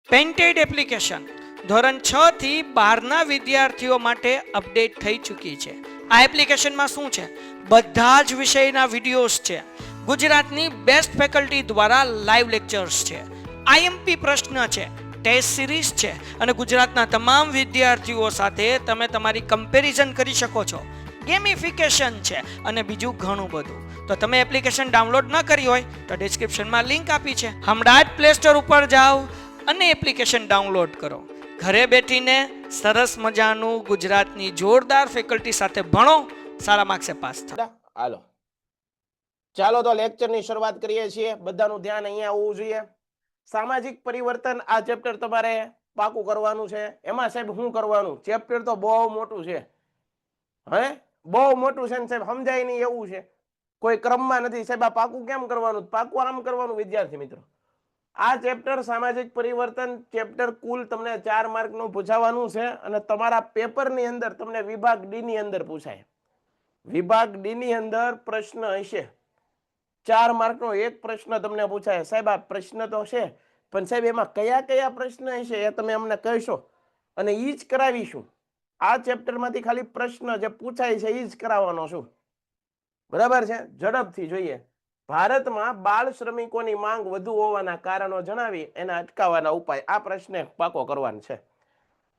Painted application ધોરણ 6 થી 12ના વિદ્યાર્થીઓ માટે અપડેટ થઈ ચૂકી છે. આ એપ્લિકેશનમાં શું છે? બધા જ વિષયના વિડીયોઝ છે. ગુજરાતની બેસ્ટ ફેકલ્ટી દ્વારા લાઈવ લેક્ચર્સ છે. આઈએમપી પ્રશ્ન છે, ટેસ્ટ સિરીઝ છે અને ગુજરાતના તમામ વિદ્યાર્થીઓ સાથે તમે તમારી કમ્પેરિઝન કરી શકો છો. ગેમિફિકેશન છે અને બીજું ઘણું બધું. તો તમે એપ્લિકેશન ડાઉનલોડ ન કરી હોય તો ડિસ્ક્રિપ્શનમાં લિંક આપી છે. હમણાં જ પ્લે સ્ટોર ઉપર જાઓ અને એપ્લિકેશન ડાઉનલોડ કરો. ઘરે બેઠીને સરસ મજાનું ગુજરાતની જોરદાર ફેકલ્ટી સાથે ભણો, સારા માર્ક્સે પાસ થાઓ. હાલો ચાલો તો લેક્ચરની શરૂઆત કરીએ છીએ. બધાનું ધ્યાન અહીંયા આવવું જોઈએ. સામાજિક પરિવર્તન આ ચેપ્ટર તમારે પાકું કરવાનું છે. એમાં સાહેબ શું કરવાનું? ચેપ્ટર તો બહુ મોટું છે, હે બહુ મોટું છે ને સાહેબ સમજાય નહીં એવું છે. કોઈ ક્રમમાં નથી સાહેબ. આ પાકું કેમ કરવાનું? પાકું આમ કરવાનું વિદ્યાર્થી મિત્રો. આ ચેપ્ટર સામાજિક પરિવર્તન ચેપ્ટર કુલ તમને 4 માર્કનું પૂછાવાનું છે અને તમારા પેપરની અંદર તમને વિભાગ ડી ની અંદર પૂછાય. વિભાગ ડી ની અંદર પ્રશ્ન હશે 4 માર્કનો એક પ્રશ્ન તમને પૂછાય. સાહેબ આ પ્રશ્ન તો છે પણ સાહેબ એમાં કયા કયા પ્રશ્ન હશે એ તમે અમને કહેશો અને ઈ જ કરાવીશું. આ ચેપ્ટરમાંથી ખાલી પ્રશ્ન જે પૂછાય છે ઈ જ કરાવવાનો છું. બરાબર છે? ઝડપથી જોઈએ. ભારતમાં બાળ શ્રમિકોની માંગ વધુ હોવાના કારણો જણાવી એના અટકાવવાના ઉપાય. આ પ્રશ્ન પાકો કરવાનો છે.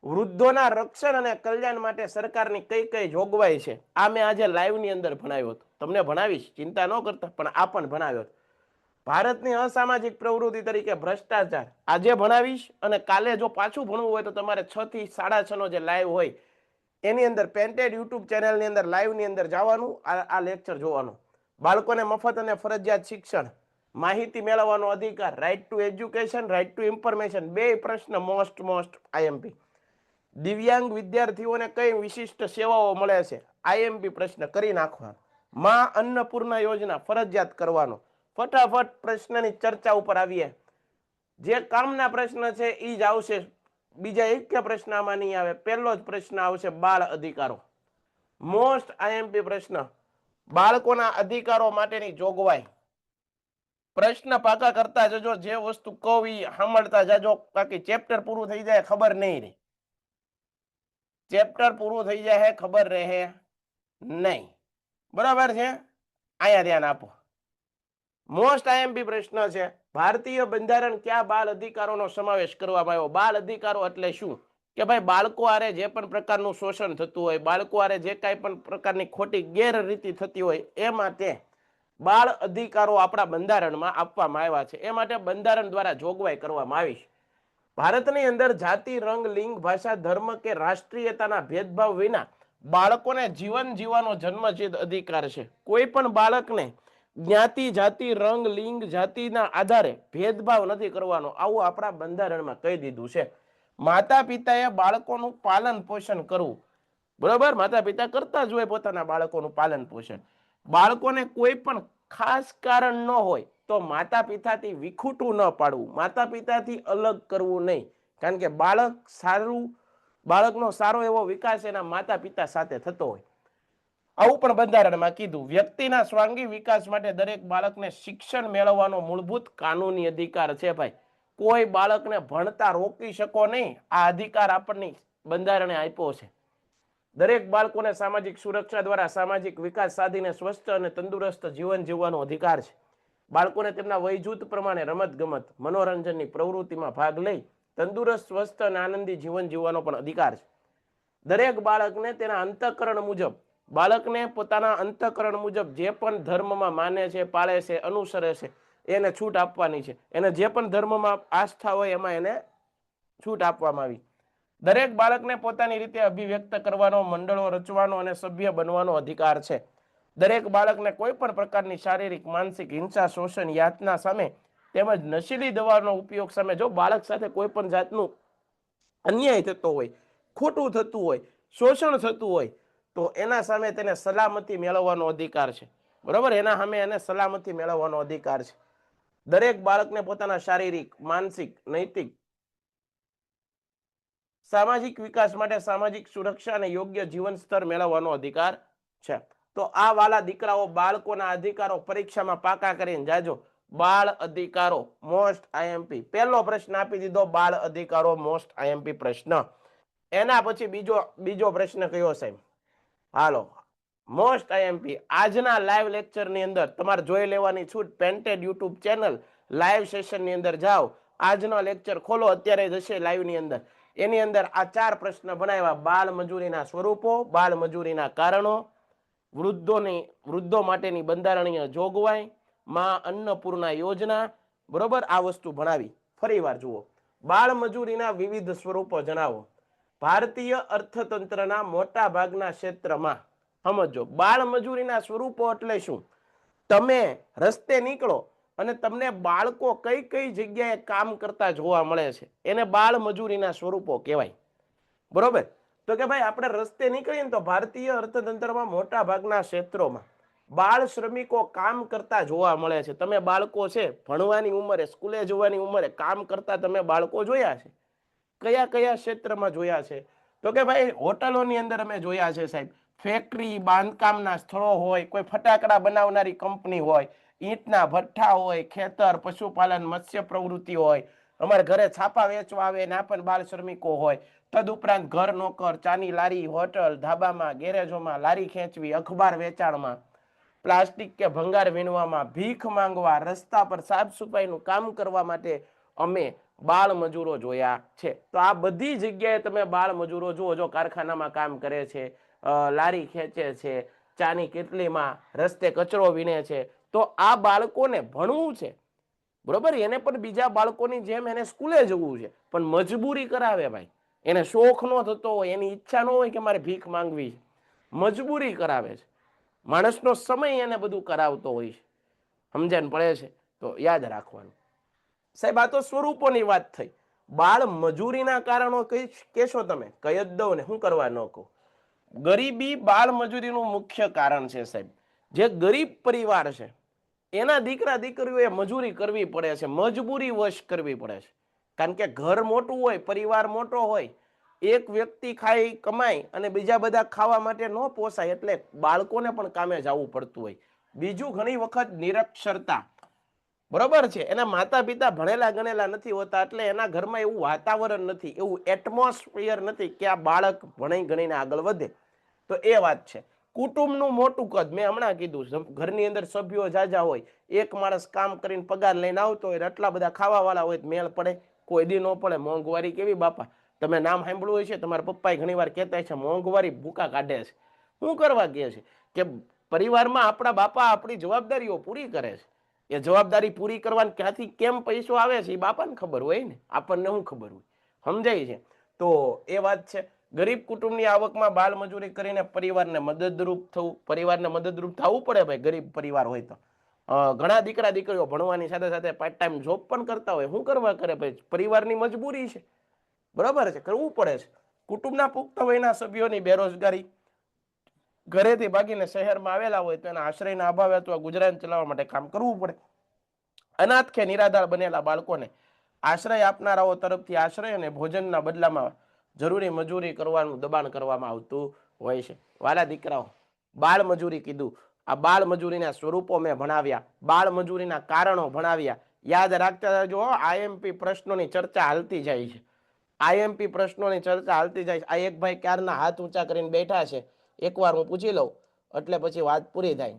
વૃદ્ધોના રક્ષણ અને કલ્યાણ માટે સરકારની કઈ કઈ જોગવાઈ છે? આ મેં આજે લાઈવ ની અંદર ભણાવ્યો હતો. તમને ભણાવીશ, ચિંતા ન કરતા, પણ આ પણ ભણાવ્યો હતો. ભારતની અસામાજિક પ્રવૃત્તિ તરીકે ભ્રષ્ટાચાર આજે ભણાવીશ અને કાલે જો પાછું ભણવું હોય તો તમારે 6 થી 6:30 નો જે લાઈવ હોય એની અંદર પેન્ટેડ યુટ્યુબ ચેનલની અંદર લાઈવની અંદર જવાનું, આ લેક્ચર જોવાનું. બાળકોને મફત અને ફરજિયાત શિક્ષણ, માહિતી મેળવવાનો અધિકાર, right to education, right to information, બે પ્રશ્ન મોસ્ટ આઈએમપી. દિવ્યાંગ વિદ્યાર્થીઓને કઈ વિશિષ્ટ સેવાઓ મળે છે? આઈએમપી પ્રશ્ન કરી નાખવાનો. માં અન્નપૂર્ણા યોજના ફરજિયાત કરવાનો. ફટાફટ પ્રશ્નની ચર્ચા ઉપર આવીએ. જે કામના પ્રશ્ન છે એ જ આવશે, બીજા એક પ્રશ્ન આમાં નહીં આવે. પહેલો જ પ્રશ્ન આવશે બાળ અધિકારો. મોસ્ટ આઈએમપી પ્રશ્ન, બાળકોના અધિકારો માટેની જોગવાઈ. પ્રશ્ન પાકા કરતા જજો. જે વસ્તુ કહું એ સાંભળતા જજો, બાકી ચેપ્ટર પૂરું થઈ જાય ખબર નહીં રહે. ચેપ્ટર પૂરું થઈ જાય ખબર રહે નહીં. બરાબર છે? અહીંયા ધ્યાન આપો. મોસ્ટ આઈએમપી પ્રશ્ન છે, ભારતીય બંધારણ કયા બાળ અધિકારોનો સમાવેશ કરવામાં આવ્યો? બાળ અધિકારો એટલે શું? કે ભાઈ બાળકો આરે જે પણ પ્રકારનું શોષણ થતું હોય, બાળકો આરે જે કાંઈ પણ પ્રકારની ખોટી ગેરરીતિ થતી હોય એ માટે બાળ અધિકારો આપણા બંધારણમાં આપવામાં આવ્યા છે. એ માટે બંધારણ દ્વારા જોગવાઈ કરવામાં આવી છે. ભારતની અંદર જાતિ, રંગ, લિંગ, ભાષા, ધર્મ કે રાષ્ટ્રીયતાના ભેદભાવ વિના બાળકોને જીવન જીવવાનો જન્મસિદ્ધ અધિકાર છે. કોઈ પણ બાળકને જ્ઞાતિ, જાતિ, રંગ, લિંગ, જાતિના આધારે ભેદભાવ નથી કરવાનો. આવું આપણા બંધારણમાં કહી દીધું છે. માતા પિતાએ બાળકોનું પાલન પોષણ કરવું. બરોબર? માતા પિતા કરતા જ હોય પોતાના બાળકોનું પાલન પોષણ. બાળકોને કોઈ પણ ખાસ કારણ ન હોય તો માતા પિતાથી વિખૂટું ન પાડવું, માતા પિતાથી અલગ કરવું નહીં. કારણ કે બાળકનો સારો એવો વિકાસ એના માતા પિતા સાથે થતો હોય. આવું પણ બંધારણમાં કીધું. વ્યક્તિના સ્વાંગી વિકાસ માટે દરેક બાળકને શિક્ષણ મેળવવાનો મૂળભૂત કાનૂની અધિકાર છે. ભાઈ કોઈ બાળકને ભણતા રોકી શકો નહીં. આ અધિકાર આપણને બંધારણે આપ્યો છે. દરેક બાળકોને સામાજિક સુરક્ષા દ્વારા સામાજિક વિકાસ સાધીને સ્વસ્થ અને તંદુરસ્ત જીવન જીવવાનો અધિકાર છે. બાળકોને તેમના વયજૂથ પ્રમાણે રમત ગમત, મનોરંજનની પ્રવૃત્તિમાં ભાગ લઈ તંદુરસ્ત, સ્વસ્થ અને આનંદી જીવન જીવવાનો પણ અધિકાર છે. દરેક બાળકને તેના અંતઃકરણ મુજબ, બાળકને પોતાના અંતઃકરણ મુજબ જે પણ ધર્મમાં માને છે, પાળે છે, અનુસરે છે એને છૂટ આપવાની છે. એને જે પણ ધર્મમાં આસ્થા હોય એમાં એને છૂટ આપવામાં આવી. દરેક બાળકને પોતાની રીતે અભિવ્યક્ત કરવાનો, મંડળો રચવાનો અને સભ્ય બનવાનો અધિકાર છે. દરેક બાળકને કોઈ પણ પ્રકારની શારીરિક, માનસિક હિંસા, શોષણ, યાતના સામે તેમજ નશીલી દવાનો ઉપયોગ સામે જો બાળક સાથે કોઈ પણ જાતનું અન્યાય થતો હોય, ખોટું થતું હોય, શોષણ થતું હોય તો એના સામે તેને સલામતી મેળવવાનો અધિકાર છે. બરોબર? એના સામે એને સલામતી મેળવવાનો અધિકાર છે. દરેક બાળકને પોતાના શારીરિક, માનસિક, નૈતિક, સામાજિક વિકાસ માટે સામાજિક સુરક્ષા અને યોગ્ય જીવન સ્તર મેળવવાનો અધિકાર છે. તો આ વાલા દીકરાઓ બાળકોના અધિકારો પરીક્ષામાં પાકા કરીને જાજો. બાળ અધિકારો મોસ્ટ આઈએમપી. પહેલો પ્રશ્ન આપી દીધો, બાળ અધિકારો મોસ્ટ આઈએમપી પ્રશ્ન. એના પછી બીજો પ્રશ્ન કયો સાહેબ? હાલો, મોસ્ટ આઈએમપી. આજના લાઈવ લેક્ચર ની અંદર તમારે જોઈ લેવાની છૂટ. Painted YouTube channel live session ની અંદર જાઓ, આજનો લેક્ચર ખોલો, અત્યારે જશે લાઈવ ની અંદર. એની અંદર આ 4 પ્રશ્ન બનાવ્યા: બાળ મજૂરીના સ્વરૂપો, બાળ મજૂરીના કારણો, વૃદ્ધો માટેની બંધારણીય જોગવાઈ, માં અન્નપૂર્ણા યોજના. બરોબર, આ વસ્તુ ભણાવી. ફરી વાર જુઓ, બાળ મજૂરીના વિવિધ સ્વરૂપો જણાવો. ભારતીય અર્થતંત્રના મોટા ભાગના ક્ષેત્રમાં સમજો, બાળ મજૂરીના સ્વરૂપો એટલે શું? તમે રસ્તે નીકળો અને તમને બાળકો કઈ કઈ જગ્યાએ કામ કરતા જોવા મળે છે, એને બાળ મજૂરીના સ્વરૂપો કહેવાય. બરોબર, તો કે ભાઈ આપણે રસ્તે નીકળીએ ને તો ભારતીય અર્થતંત્રમાં મોટા ભાગના ક્ષેત્રોમાં બાળ શ્રમિકો કામ કરતા જોવા મળે છે. તમે બાળકો છે ભણવાની ઉંમરે, સ્કૂલે જવાની ઉંમરે કામ કરતા તમે બાળકો જોયા છે. કયા કયા ક્ષેત્રમાં જોયા છે? તો કે ભાઈ હોટલોની અંદર અમે જોયા છે સાહેબ, ફેક્ટરી, બાંધકામના સ્થળો હોય, કોઈ ફટાકડા બનાવનારી કંપની હોય, ઈંટના ભઠ્ઠા હોય, ખેતર, પશુપાલન, મત્સ્ય પ્રવૃત્તિ હોય, અમારે ઘરે છાપા વેચવા આવે ના પણ બાળ શ્રમિકો હોય. તદુપરાંત ઘર નોકર, ચાની લારી, હોટલ, ધાબામાં, ગેરેજોમાં લારી ખેંચવી, અખબાર વેચાણમાં, પ્લાસ્ટિક કે ભંગાર વીણવામાં, ભીખ માંગવા, રસ્તા પર સાફ સફાઈનું કામ કરવા માટે અમે બાળ મજૂરો જોયા છે. તો આ બધી જગ્યાએ તમે બાળ મજૂરો જુઓ. જો કારખાનામાં કામ કરે છે, લારી ખેંચે છે, ચાની કેટલીમાં, રસ્તે કચરો વીણે છે, તો આ બાળકોને ભણવું છે. બરોબર, એને પણ બીજા બાળકોની જેમ એને સ્કૂલે જવું છે, પણ મજબૂરી કરાવે ભાઈ. એને શોખ નો થતો હોય, એની ઈચ્છા ન હોય કે મારે ભીખ માંગવી છે, મજબૂરી કરાવે છે. માણસનો સમય એને બધું કરાવતો હોય છે. સમજણ પડે છે? તો યાદ રાખવાનું સાહેબ. આ તો સ્વરૂપોની વાત થઈ. બાળ મજૂરીના કારણો કહેશો તમે, કહી જ દઉં ને, શું કરવા ન કહું. ગરીબી બાળ મજૂરીનું મુખ્ય કારણ છે સાહેબ. જે ગરીબ પરિવાર છે એના દીકરા દીકરીઓએ મજૂરી કરવી પડે છે, મજબૂરી વશ કરવી પડે છે. કારણ કે ઘર મોટું હોય, પરિવાર મોટો હોય, એક વ્યક્તિ ખાઈ કમાય અને બીજા બધા ખાવા માટે ન પોસાય, એટલે બાળકોને પણ કામે જવું પડતું હોય. બીજું, ઘણી વખત નિરક્ષરતા. બરોબર છે, એના માતા પિતા ભણેલા ગણેલા નથી હોતા, એટલે એના ઘરમાં એવું વાતાવરણ નથી, એવું એટમોસ્ફિયર નથી કે આ બાળક ભણી ગણીને આગળ વધે. તો એ વાત છે. કુટુંબનું મોટું કદ, મેં હમણાં કીધું, ઘરની અંદર સભ્યો જાજા હોય, એક માણસ કામ કરીને પગાર લઈને આવતો હોય, આટલા બધા ખાવા વાળા હોય, મેળ પડે? કોઈ દી ન પડે. મોંઘવારી કેવી બાપા, તમે નામ સાંભળ્યું હોય છે, તમારા પપ્પા ઘણી વાર કહેતા છે મોંઘવારી ભૂકા કાઢે છે. શું કરવા કહે છે? કે પરિવારમાં આપણા બાપા આપણી જવાબદારીઓ પૂરી કરે છે. એ જવાબદારી પૂરી કરવાની ક્યાંથી કેમ પૈસો આવે છે એ બાપાને ખબર હોય ને, આપણને શું ખબર હોય? સમજાય છે? તો એ વાત છે. ગરીબ કુટુંબની આવકમાં બાળ મજૂરી કરીને પરિવારને મદદરૂપ થવું પડે ભાઈ. ગરીબ પરિવાર હોય તો ઘણા દીકરા દીકરીઓ ભણવાની સાથે સાથે પાર્ટ ટાઈમ જોબ પણ કરતા હોય. શું કરવા કરે ભાઈ? પરિવારની મજબૂરી છે. બરાબર છે, કરવું પડે છે. કુટુંબના પુખ્ત વયના સભ્યોની બેરોજગારી, ઘરેથી ભાગીને શહેરમાં આવેલા હોય તો એના આશ્રયના અભાવે અથવા ગુજરાન ચલાવવા માટે કામ કરવું પડે. અનાથ કે નિરાધાર બનેલા બાળકોને આશ્રય આપનારાઓ તરફથી આશ્રય અને ભોજનના બદલામાં જરૂરી મજૂરી કરવાનું દબાણ કરવામાં આવતું હોય છે. વાલા દીકરાઓ, બાળ મજૂરી કીધું, આ બાળ મજૂરીના સ્વરૂપો મેં ભણાવ્યા, બાળ મજૂરીના કારણો ભણાવ્યા. યાદ રાખતા જજો, આઈએમપી પ્રશ્નોની ચર્ચા હાલતી જાય છે. આઈએમપી પ્રશ્નોની ચર્ચા હાલતી જાય છે. આ એક ભાઈ ક્યારના હાથ ઊંચા કરીને બેઠા છે, એકવાર હું પૂછી લઉં એટલે પછી વાત પૂરી થાય.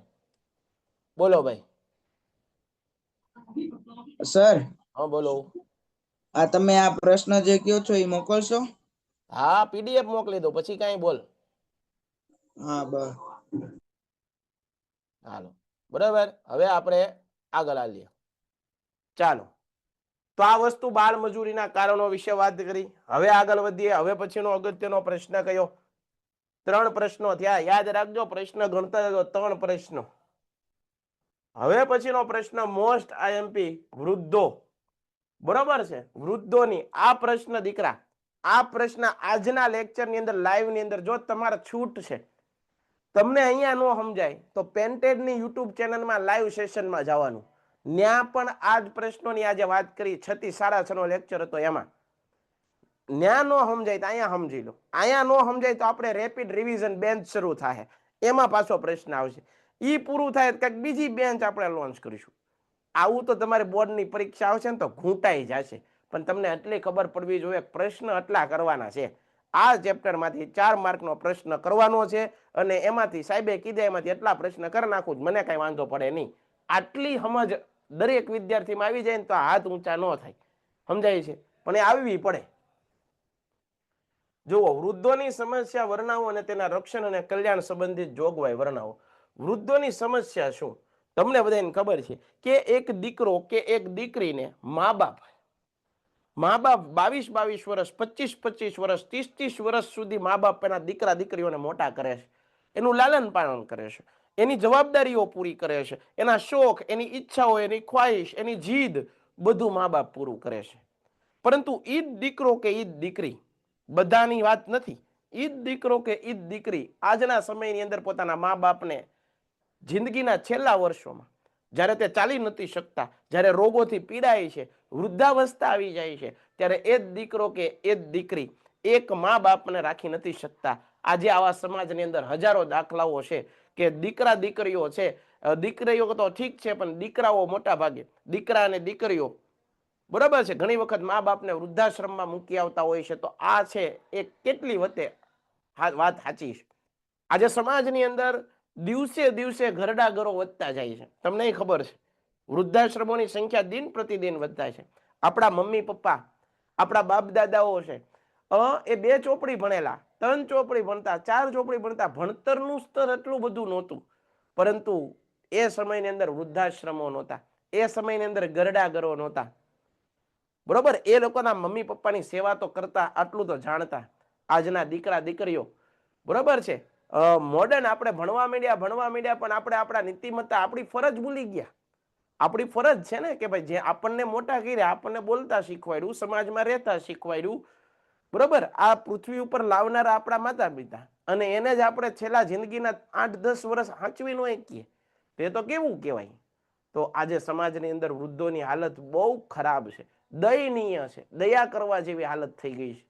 બોલો ભાઈ. સર, હા બોલો. આ તમે આ પ્રશ્ન જે કયો છો એ મોકલશો? હા, પીડીએફ મોકલી દો, પછી કાંઈ બોલ. હા બસ. હાલો, બરાબર. હવે આપણે આગળ હાલીએ. ચાલો, તો આ વસ્તુ બાળ મજૂરીના કારણો વિશે વાત કરી. હવે આગળ વધીએ. હવે પછીનો અગત્યનો પ્રશ્ન કયો? 3 પ્રશ્નો થયા, યાદ રાખજો. પ્રશ્ન ગણતા જજો, 3 પ્રશ્નો. હવે પછીનો પ્રશ્ન મોસ્ટ આઈએમપી, વૃદ્ધો. બરોબર છે, વૃદ્ધોની આ પ્રશ્ન દીકરા, આ પ્રશ્ન આજના લેક્ચરની અંદર લાઈવ ની અંદર જો તમારા છૂટ છે, તમને અહીંયા ન સમજાય તો પેન્ટેડની યુટ્યુબ ચેનલમાં લાઈવ સેશનમાં જવાનું. ત્યાં પણ આ જ પ્રશ્નોની આજે વાત કરી, 6 થી 6:30 નો લેક્ચર હતો, એમાં ત્યાં ન સમજાય તો અહીંયા સમજી લો. અહીંયા ન સમજાય તો આપણે રેપિડ રિવિઝન બેન્ચ શરૂ થાય, એમાં પાછો પ્રશ્ન આવશે. ઈ પૂરું થાય તો કંઈક બીજી બેન્ચ આપણે લોન્ચ કરીશું. આવું તો તમારે બોર્ડની પરીક્ષા આવશે ને તો ઘૂંટાઈ જશે, પણ તમને એટલી ખબર પડવી જોઈએ પ્રશ્ન આટલા કરવાના છે. આ ચેપ્ટરમાંથી 4 માર્કનો પ્રશ્ન કરવાનો છે અને એમાંથી સાહેબે કીધા એમાંથી એટલા પ્રશ્ન કરી નાખું, મને કાંઈ વાંધો પડે નહીં. આટલી સમજ દરેક વિદ્યાર્થીમાં આવી જાય ને તો હાથ ઊંચા ન થાય, સમજાય છે, પણ એ આવવી પડે. જુઓ, વૃદ્ધોની સમસ્યા વર્ણવો અને તેના રક્ષણ અને કલ્યાણ સંબંધિત જોગવાઈ વર્ણવો. વૃદ્ધોની સમસ્યા શું? તમને બધાને ખબર છે કે એક દીકરો કે એક દીકરીને મા બાપ 22 વર્ષ, 25 વર્ષ, 30 વર્ષ સુધી મા બાપ એના દીકરા દીકરીઓને મોટા કરે છે, એનું લાલન પાલન કરે છે, એની જવાબદારીઓ પૂરી કરે છે, એના શોખ, એની ઈચ્છાઓ, એની ખ્વાહિશ, એની જીદ બધું મા બાપ પૂરું કરે છે. પરંતુ ઈ દીકરો કે ઈ દીકરી, બધાની વાત નથી, ઈ દીકરો કે ઈ દીકરી આજના સમયની અંદર પોતાના મા બાપને જિંદગીના છેલ્લા વર્ષોમાં જ્યારે તે ચાલી નથી શકતા, જ્યારે રોગોથી પીડાય છે, વૃદ્ધાવસ્થા આવી જાય છે, ત્યારે એ જ દીકરો કે એ જ દીકરી એક મા બાપને રાખી નથી શકતા. આજે આવા સમાજની અંદર હજારો દાખલાઓ છે કે દીકરા દીકરીઓ છે, દીકરીઓ તો ઠીક છે પણ દીકરાઓ મોટા ભાગે, દીકરા અને દીકરીઓ બરોબર છે, ઘણી વખત મા બાપને વૃદ્ધાશ્રમમાં મૂકી આવતા હોય છે. તો આ છે એ કેટલી વખતે વાત સાચી છે. આજે સમાજની અંદર દિવસે દિવસે ઘરડા ઘરો વધતા જાય છે, તમને ખબર છે, વૃદ્ધાશ્રમોની સંખ્યા દિન પ્રતિદિન વધતા છે. આપણા મમ્મી પપ્પા, આપણા બાપ દાદાઓ છે, એ 2 ચોપડી ભણેલા, 3 ચોપડી ભણતા, 4 ચોપડી ભણતા, ભણતરનું સ્તર એટલું બધું નહોતું, પરંતુ એ સમયની અંદર વૃદ્ધાશ્રમો નહોતા, એ સમયની અંદર ઘરડા ઘરો નહોતા, બરોબર. એ લોકોના મમ્મી પપ્પાની સેવા તો કરતા, આટલું તો જાણતા. આજના દીકરા દીકરીઓ બરોબર છે, મોડર્ન આપણે ભણવા માંડ્યા પણ આપણે આપણા નીતિમત્તા, આપણી ફરજ ભૂલી ગયા. આપણી ફરજ છે ને કે ભાઈ જે આપણને મોટા કર્યા, આપણને બોલતા શીખવાડ્યું, સમાજમાં રહેતા શીખવાડ્યું, બરોબર, આ પૃથ્વી ઉપર લાવનારા આપણા માતા પિતા, અને એને જ આપણે છેલ્લા જિંદગીના 8-10 વર્ષ સાચવી ન શકીએ, તે તો કેવું કહેવાય. તો આજે સમાજની અંદર વૃદ્ધોની હાલત બહુ ખરાબ છે, દયનીય છે, દયા કરવા જેવી હાલત થઈ ગઈ છે.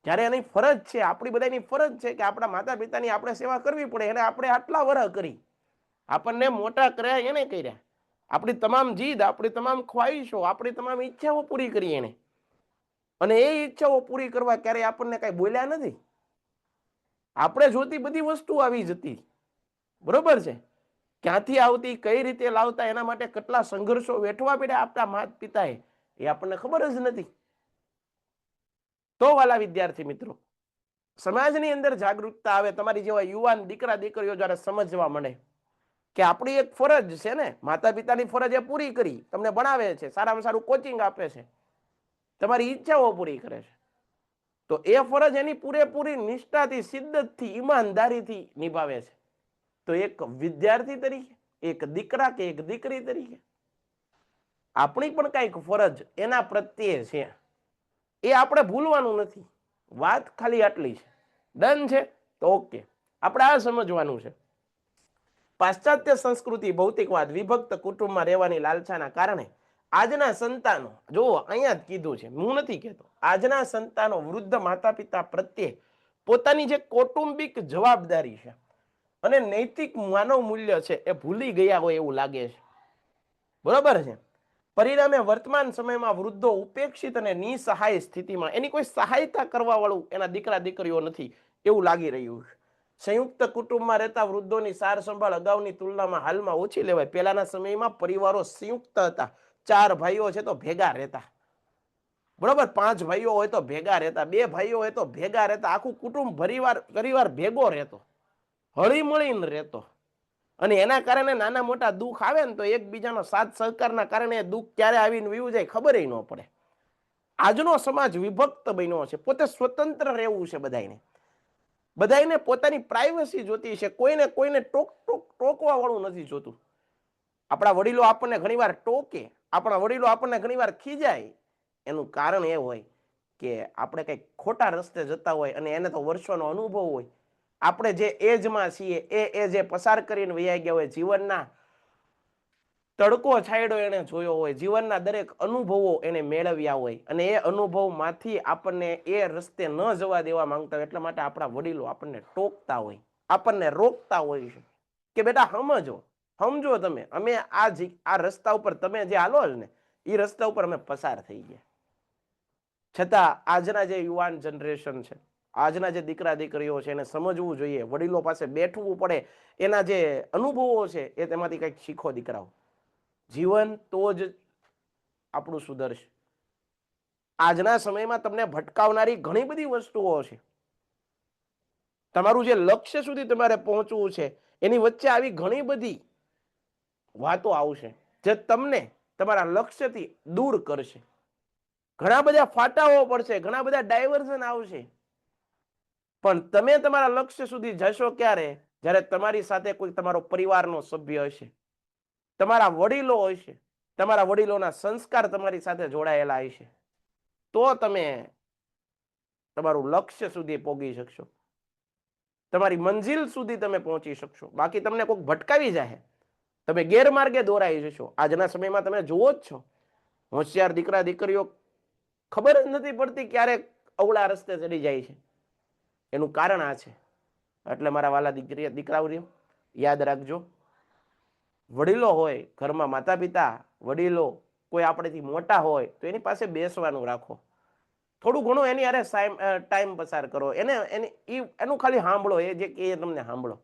જ્યારે એની ફરજ છે, આપણી બધાની ફરજ છે કે આપણા માતા પિતાની આપણે સેવા કરવી પડે. એને આપણે આટલા વર્ષ કરી, આપણને મોટા કર્યા એને કર્યા, આપણી તમામ જીદ, આપણી તમામ ખ્વાહિશો, આપણી તમામ ઈચ્છાઓ પૂરી કરી એને, અને એ ઈચ્છાઓ પૂરી કરવા ક્યારેય આપણને કઈ બોલ્યા નથી. આપણે જોતી બધી વસ્તુ આવી જતી, બરોબર છે, ક્યાંથી આવતી, કઈ રીતે લાવતા, એના માટે કેટલા સંઘર્ષો વેઠવા પડ્યા આપણા માતા પિતાએ, એ આપણને ખબર જ નથી. તો વાલા વિદ્યાર્થી મિત્રો, સમાજની અંદર જાગૃતતા આવે, તમારી જેવા યુવાન દીકરા દીકરીઓ જ્યારે સમજવા મળે કે આપણી એક ફરજ છે ને, માતા પિતાની ફરજ એ પૂરી કરી, તમને ભણાવે છે, સારામાં સારું કોચિંગ આપે છે, તમારી ઈચ્છાઓ પૂરી કરે છે, તો એ ફરજ એની પૂરેપૂરી નિષ્ઠાથી, શિદ્દતથી, ઈમાનદારીથી નિભાવે છે. તો એક વિદ્યાર્થી તરીકે, એક દીકરા કે એક દીકરી તરીકે આપણી પણ કઈક ફરજ એના પ્રત્યે છે, એ આપણે ભૂલવાનું નથી. વાત ખાલી આટલી છે. ડન છે? તો ઓકે, આપણે આ સમજવાનું છે. પાશ્ચાત્ય સંસ્કૃતિ, ભૌતિકવાદ, વિભક્ત કુટુંબમાં રહેવાની લાલસાના કારણે આજના સંતાનો, જો અહીંયા જ કીધું છે, હું નથી કહેતો, આજના સંતાનો વૃદ્ધ માતા પિતા પ્રત્યે પોતાની જે કૌટુંબિક જવાબદારી છે અને નૈતિક માનવ મૂલ્ય છે એ ભૂલી ગયા હોય એવું લાગે છે, બરોબર છે. પરિણામે વર્તમાન સમયમાં વૃદ્ધો ઉપેક્ષિત અને નિસહાય સ્થિતિમાં, એની કોઈ સહાયતા કરવા વાળું એના દીકરા દીકરીઓ નથી એવું લાગી રહ્યું છે. સંયુક્ત કુટુંબમાં રહેતા વૃદ્ધોની સાર સંભાળ અગાઉની તુલનામાં હાલમાં ઓછી લેવાય. પહેલાના સમયમાં પરિવારો સંયુક્ત હતા, 4 ભાઈઓ છે તો ભેગા રહેતા, બરોબર, 5 ભાઈઓ હોય તો ભેગા રહેતા, 2 ભાઈઓ હોય તો ભેગા રહેતા, આખું કુટુંબ પરિવાર ભેગો રહેતો, હળી મળીને રહેતો, અને એના કારણે નાના મોટા દુઃખ આવે ને તો એકબીજાનો સાથ સહકારના કારણે દુઃખ ક્યારે આવીને વયું જાય ખબર ન પડે. આજનો સમાજ વિભક્ત બન્યો છે, પોતે સ્વતંત્ર રહેવું છે, બધાને પોતાની પ્રાઇવસી જોતી છે, કોઈને ટોકવા વાળું નથી જોતું. આપણા વડીલો આપણને ઘણીવાર ટોકે, આપણા વડીલો આપણને ઘણીવાર ખીજાય, એનું કારણ એ હોય કે આપણે કંઈક ખોટા રસ્તે જતા હોય અને એને તો વર્ષોનો અનુભવ હોય, આપણે જે એજમાં છીએ એ એજે પસાર કરીને વૈયા ગયા હોય, જીવનના તડકો છાંયડો એને જોયો હોય, જીવનના દરેક અનુભવો એને મેળવ્યા હોય, અને એ અનુભવમાંથી આપણને એ રસ્તે ન જવા દેવા માંગતા હોય, એટલા માટે આપણા વડીલો આપણને ટોકતા હોય, આપણને રોકતા હોય છે કે બેટા સમજો, સમજો તમે, અમે આ રસ્તા ઉપર તમે જે હાલો છો ને એ રસ્તા ઉપર અમે પસાર થઈ ગયા. છતાં આજના જે યુવાન જનરેશન છે, આજના જે દીકરા દીકરીઓ છે, એને સમજવું જોઈએ, વડીલો પાસે બેઠવું પડે, એના જે અનુભવો છે એ તેમાંથી કંઈક શીખો દીકરાઓ. જીવન તો જ આપણું સુધરશે. આજના સમયમાં તમને ભટકાવનારી ઘણી બધી વસ્તુઓ છે. તમારું જે લક્ષ્ય સુધી તમારે પહોંચવું છે એની વચ્ચે આવી ઘણી બધી વાતો આવશે જે તમને તમારા લક્ષ્યથી દૂર કરશે. ઘણા બધા ફાટાઓ પડશે, ઘણા બધા ડાયવર્ઝન આવશે, પણ તમે તમારા લક્ષ્ય સુધી જશો ક્યારે? જ્યારે તમારી સાથે કોઈ તમારો પરિવારનો સભ્ય હશે, તમારા વડીલો હશે, તમારા વડીલોના સંસ્કાર તમારી સાથે જોડાયેલા હશે, તો તમે તમારું લક્ષ્ય સુધી પહોંચી શકશો, તમારી મંજિલ સુધી તમે પહોંચી શકશો. બાકી તમને કોઈક ભટકાવી જાય, તમે ગેરમાર્ગે દોરાઈ જશો. આજના સમયમાં તમે જુઓ જ છો, હોશિયાર દીકરા દીકરીઓ ખબર જ નથી પડતી ક્યારે અવળા રસ્તે ચડી જાય છે. એનું કારણ આ છે. એટલે મારા વાલા દીકરાઓ યાદ રાખજો, વડીલો હોય ઘરમાં, માતા પિતા, વડીલો કોઈ આપણેથી મોટા હોય તો એની પાસે બેસવાનું રાખો, થોડું ઘણું એની અરે ટાઈમ પસાર કરો, એનું ખાલી સાંભળો, એ જે કે તમને સાંભળો.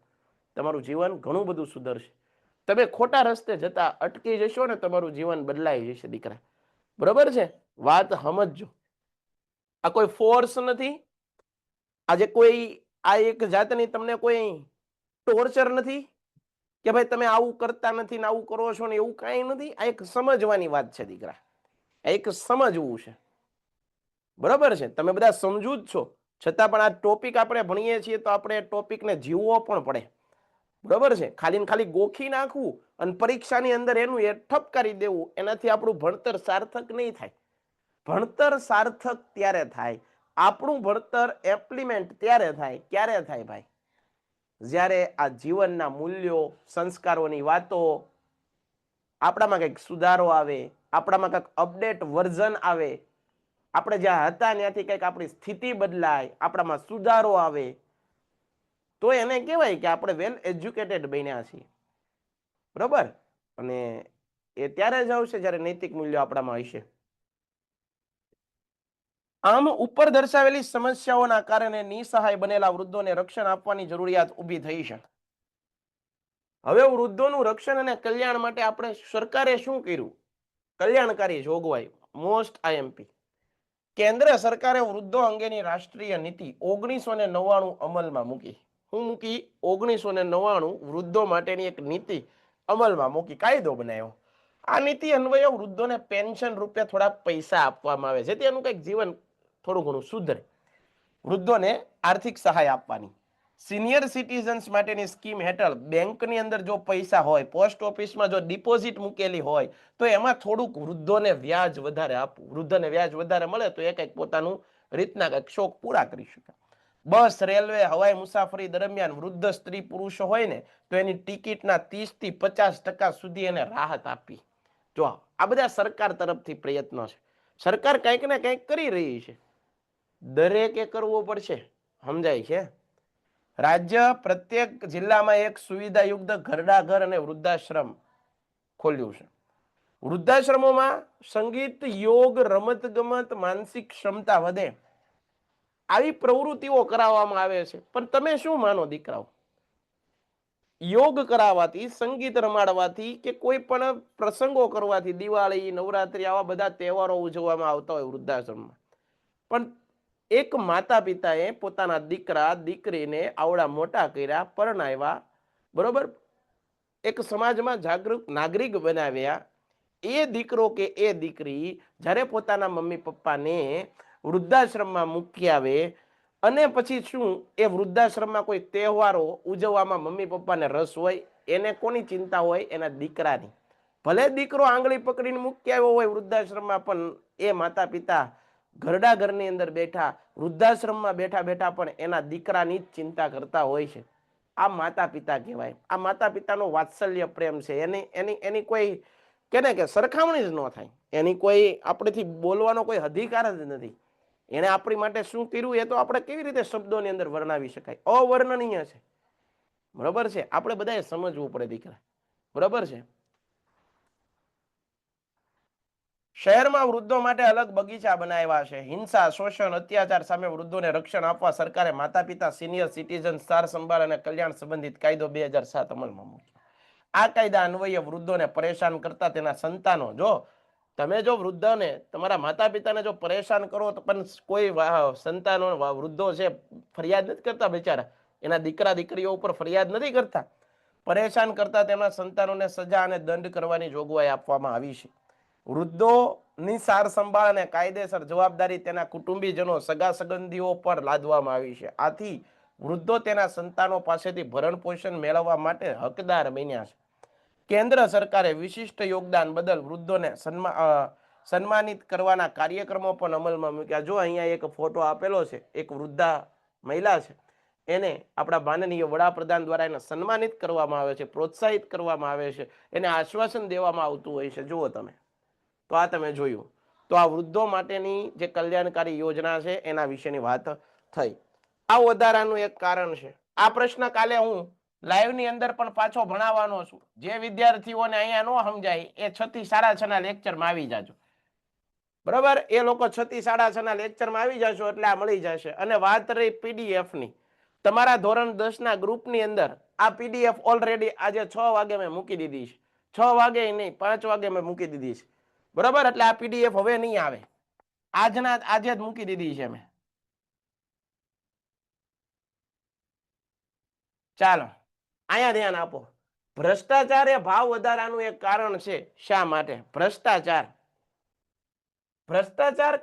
તમારું જીવન ઘણું બધું સુધરશે. તમે ખોટા રસ્તે જતા અટકી જશો ને તમારું જીવન બદલાઈ જશે દીકરા. બરોબર છે? વાત સમજજો. આ કોઈ ફોર્સ નથી, આજે કોઈ આ એક જાતની તમને કોઈ ટોર્ચર નથી કે ભાઈ તમે આવું કરતા નથી ને આવું કરો છો ને, એવું કાંઈ નથી. આ એક સમજવાની વાત છે દીકરા, આ એક સમજવું છે. બરોબર છે? તમે બધા સમજુ જ છો, છતાં પણ આ ટોપિક આપણે ભણીએ છીએ તો આપણે ટોપિકને જીવવો પણ પડે. બરોબર છે? ખાલી ને ખાલી ગોખી નાખવું અને પરીક્ષાની અંદર એનું એ ઠપકારી દેવું, એનાથી આપણું ભણતર સાર્થક નહીં થાય. ભણતર સાર્થક ત્યારે થાય, આપણું ભણતર એપ્લિમેન્ટ ત્યારે થાય. ક્યારે થાય ભાઈ? જ્યારે આ જીવનના મૂલ્યો, સંસ્કારોની વાતો આપણામાં કંઈક સુધારો આવે, આપણામાં કંઈક અપડેટ વર્ઝન આવે, આપણે જ્યાં હતા ત્યાંથી કંઈક આપણી સ્થિતિ બદલાય, આપણામાં સુધારો આવે, તો એને કહેવાય કે આપણે વેલ એજ્યુકેટેડ બન્યા છીએ. બરોબર? અને એ ત્યારે જ આવશે જ્યારે નૈતિક મૂલ્યો આપણામાં હશે. આમ ઉપર દર્શાવેલી સમસ્યાઓના કારણે નિસહાય બનેલા વૃદ્ધોને રક્ષણ આપવાની જરૂરિયાત ઊભી થઈ છે. હવે વૃદ્ધોનું રક્ષણ અને કલ્યાણ માટે આપણે સરકારે શું કર્યું? કલ્યાણકારી જોગવાઈ, મોસ્ટ આઈએમપી. કેન્દ્ર સરકારે વૃદ્ધો અંગેની રાષ્ટ્રીય નીતિ 1999 અમલમાં મૂકી. શું મૂકી? 1999 વૃદ્ધો માટેની એક નીતિ અમલમાં મૂકી, કાયદો બનાવ્યો. આ નીતિ અન્વયે વૃદ્ધોને પેન્શન રૂપે થોડા પૈસા આપવામાં આવે, જેથી એનું કંઈક જીવન થોડું ઘણું સુધરે. વૃદ્ધોને આર્થિક સહાય આપવાની. સિનિયર સિટીઝન્સ માટેની સ્કીમ હેઠળ બેંકની અંદર જો પૈસા હોય, પોસ્ટ ઓફિસમાં જો ડિપોઝિટ મૂકેલી હોય, તો એમાં થોડુંક વૃદ્ધોને વ્યાજ વધારે આપવું. વૃદ્ધોને વ્યાજ વધારે મળે તો એ કંઈક પોતાનું રીતના કંઈક શોખ પૂરા કરી શકે. બસ, રેલવે, હવાઈ મુસાફરી દરમિયાન વૃદ્ધ સ્ત્રી પુરુષો હોય ને તો એની ટિકિટના 30 થી 50% સુધી એને રાહત આપી. જો આ બધા સરકાર તરફથી પ્રયત્નો છે. સરકાર કંઈક ને કંઈક કરી રહી છે, દરેકે કરવો પડશે. સમજાય છે? રાજ્ય પ્રત્યેક જિલ્લામાં એક સુવિધાયુક્ત ઘરડાઘર અને વૃદ્ધાશ્રમ ખોલ્યું છે. વૃદ્ધાશ્રમોમાં સંગીત, યોગ, રમત ગમત, માનસિક ક્ષમતા વધે આવી પ્રવૃત્તિઓ કરાવવામાં આવે છે. પણ તમે શું માનો દીકરાઓ? યોગ કરાવવાથી, સંગીત રમાડવાથી કે કોઈ પણ પ્રસંગો કરવાથી, દિવાળી, નવરાત્રી આવા બધા તહેવારો ઉજવવામાં આવતા હોય વૃદ્ધાશ્રમમાં, પણ એક માતા પિતાએ પોતાના દીકરા દીકરીને આવડા મોટા કર્યા, પરણાવ્યા, બરોબર, એક સમાજમાં જાગૃત નાગરિક બનાવ્યા, એ દીકરો કે એ દીકરી જ્યારે પોતાના મમ્મી પપ્પાને વૃદ્ધાશ્રમમાં મૂકી આવે અને પછી શું એ વૃદ્ધાશ્રમમાં કોઈ તહેવારો ઉજવવામાં મમ્મી પપ્પાને રસ હોય, એને કોની ચિંતા હોય? એના દીકરાની. ભલે દીકરો આંગળી પકડીને મૂકી આવ્યો હોય વૃદ્ધાશ્રમમાં, પણ એ માતા પિતા ઘરડા ઘરની અંદર બેઠા, વૃદ્ધાશ્રમમાં બેઠા બેઠા પણ એના દીકરાની જ ચિંતા કરતા હોય છે. આ માતા પિતા કહેવાય. આ માતા પિતાનો વાત્સલ્ય પ્રેમ છે. એની કોઈ કેને કે સરખામણી જ ન થાય. એની કોઈ આપણેથી બોલવાનો કોઈ અધિકાર જ નથી. એને આપણી માટે શું કર્યું એ તો આપણે કેવી રીતે શબ્દોની અંદર વર્ણવી શકાય? અવર્ણનીય છે. બરોબર છે? આપણે બધાએ સમજવું પડે દીકરા. બરોબર છે. શહેરમાં વૃદ્ધો માટે અલગ બગીચા બનાવ્યા છે. હિંસા, શોષણ, અત્યાચાર સામે વૃદ્ધોને રક્ષણ આપવા સરકારે માતા પિતા સિનિયર સિટીઝન સાર સંભાળ અને કલ્યાણ સંબંધિત કાયદો 2007 અમલમાં મૂક્યો. આ કાયદા અન્વયે વૃદ્ધોને પરેશાન કરતા તેના સંતાનો, જો તમે જો વૃદ્ધોને તમારા માતા પિતાને જો પરેશાન કરો તો પણ કોઈ સંતાનો વૃદ્ધો છે ફરિયાદ નથી કરતા, બિચારા એના દીકરા દીકરીઓ ઉપર ફરિયાદ નથી કરતા. પરેશાન કરતા તેમના સંતાનોને સજા અને દંડ કરવાની જોગવાઈ આપવામાં આવી છે. વૃદ્ધોની સાર સંભાળ અને કાયદેસર જવાબદારી તેના કુટુંબીજનો સગા સંબંધીઓ પર લાદવામાં આવી છે. આથી વૃદ્ધો તેના સંતાનો પાસેથી ભરણ પોષણ મેળવવા માટે હકદાર બન્યા છે. કેન્દ્ર સરકારે વિશિષ્ટ યોગદાન બદલ વૃદ્ધોને સન્માનિત કરવાના કાર્યક્રમો પણ અમલમાં મૂક્યા. જો અહીંયા એક ફોટો આપેલો છે, એક વૃદ્ધા મહિલા છે, એને આપણા માનનીય વડાપ્રધાન દ્વારા એને સન્માનિત કરવામાં આવે છે, પ્રોત્સાહિત કરવામાં આવે છે, એને આશ્વાસન દેવામાં આવતું હોય છે. જુઓ તમે, તો આ તમે જોયું. તો આ વૃદ્ધો માટેની જે કલ્યાણકારી યોજના છે એના વિશેની વાત થઈ. આ વધારાનું એક કારણ છે. આ પ્રશ્ન કાલે હું લાઈવ ની અંદર પણ પાછો ભણાવવાનો છું. જે વિદ્યાર્થીઓને અહીંયા ન સમજાય એ 6 થી 6:30 ના લેક્ચરમાં આવી જાજો, બરાબર? એ લોકો 6 થી 6:30 ના લેક્ચરમાં આવી જશો એટલે આ મળી જશે. અને વાત રહી પીડીએફ ની, તમારા ધોરણ 10 ના ગ્રુપની અંદર આ પીડીએફ ઓલરેડી આજે 6 વાગે મેં મૂકી દીધી છે. 6 વાગે નહીં, 5 વાગે મેં મૂકી દીધી છે, બરાબર? એટલે આ પીડીએફ હવે નહીં આવે, આજે જ મૂકી દીધી છે મેં. ચાલો અહીંયા ધ્યાન આપો. ભ્રષ્ટાચાર એ ભાવ વધારાનું એક કારણ છે. શા માટે? ભ્રષ્ટાચાર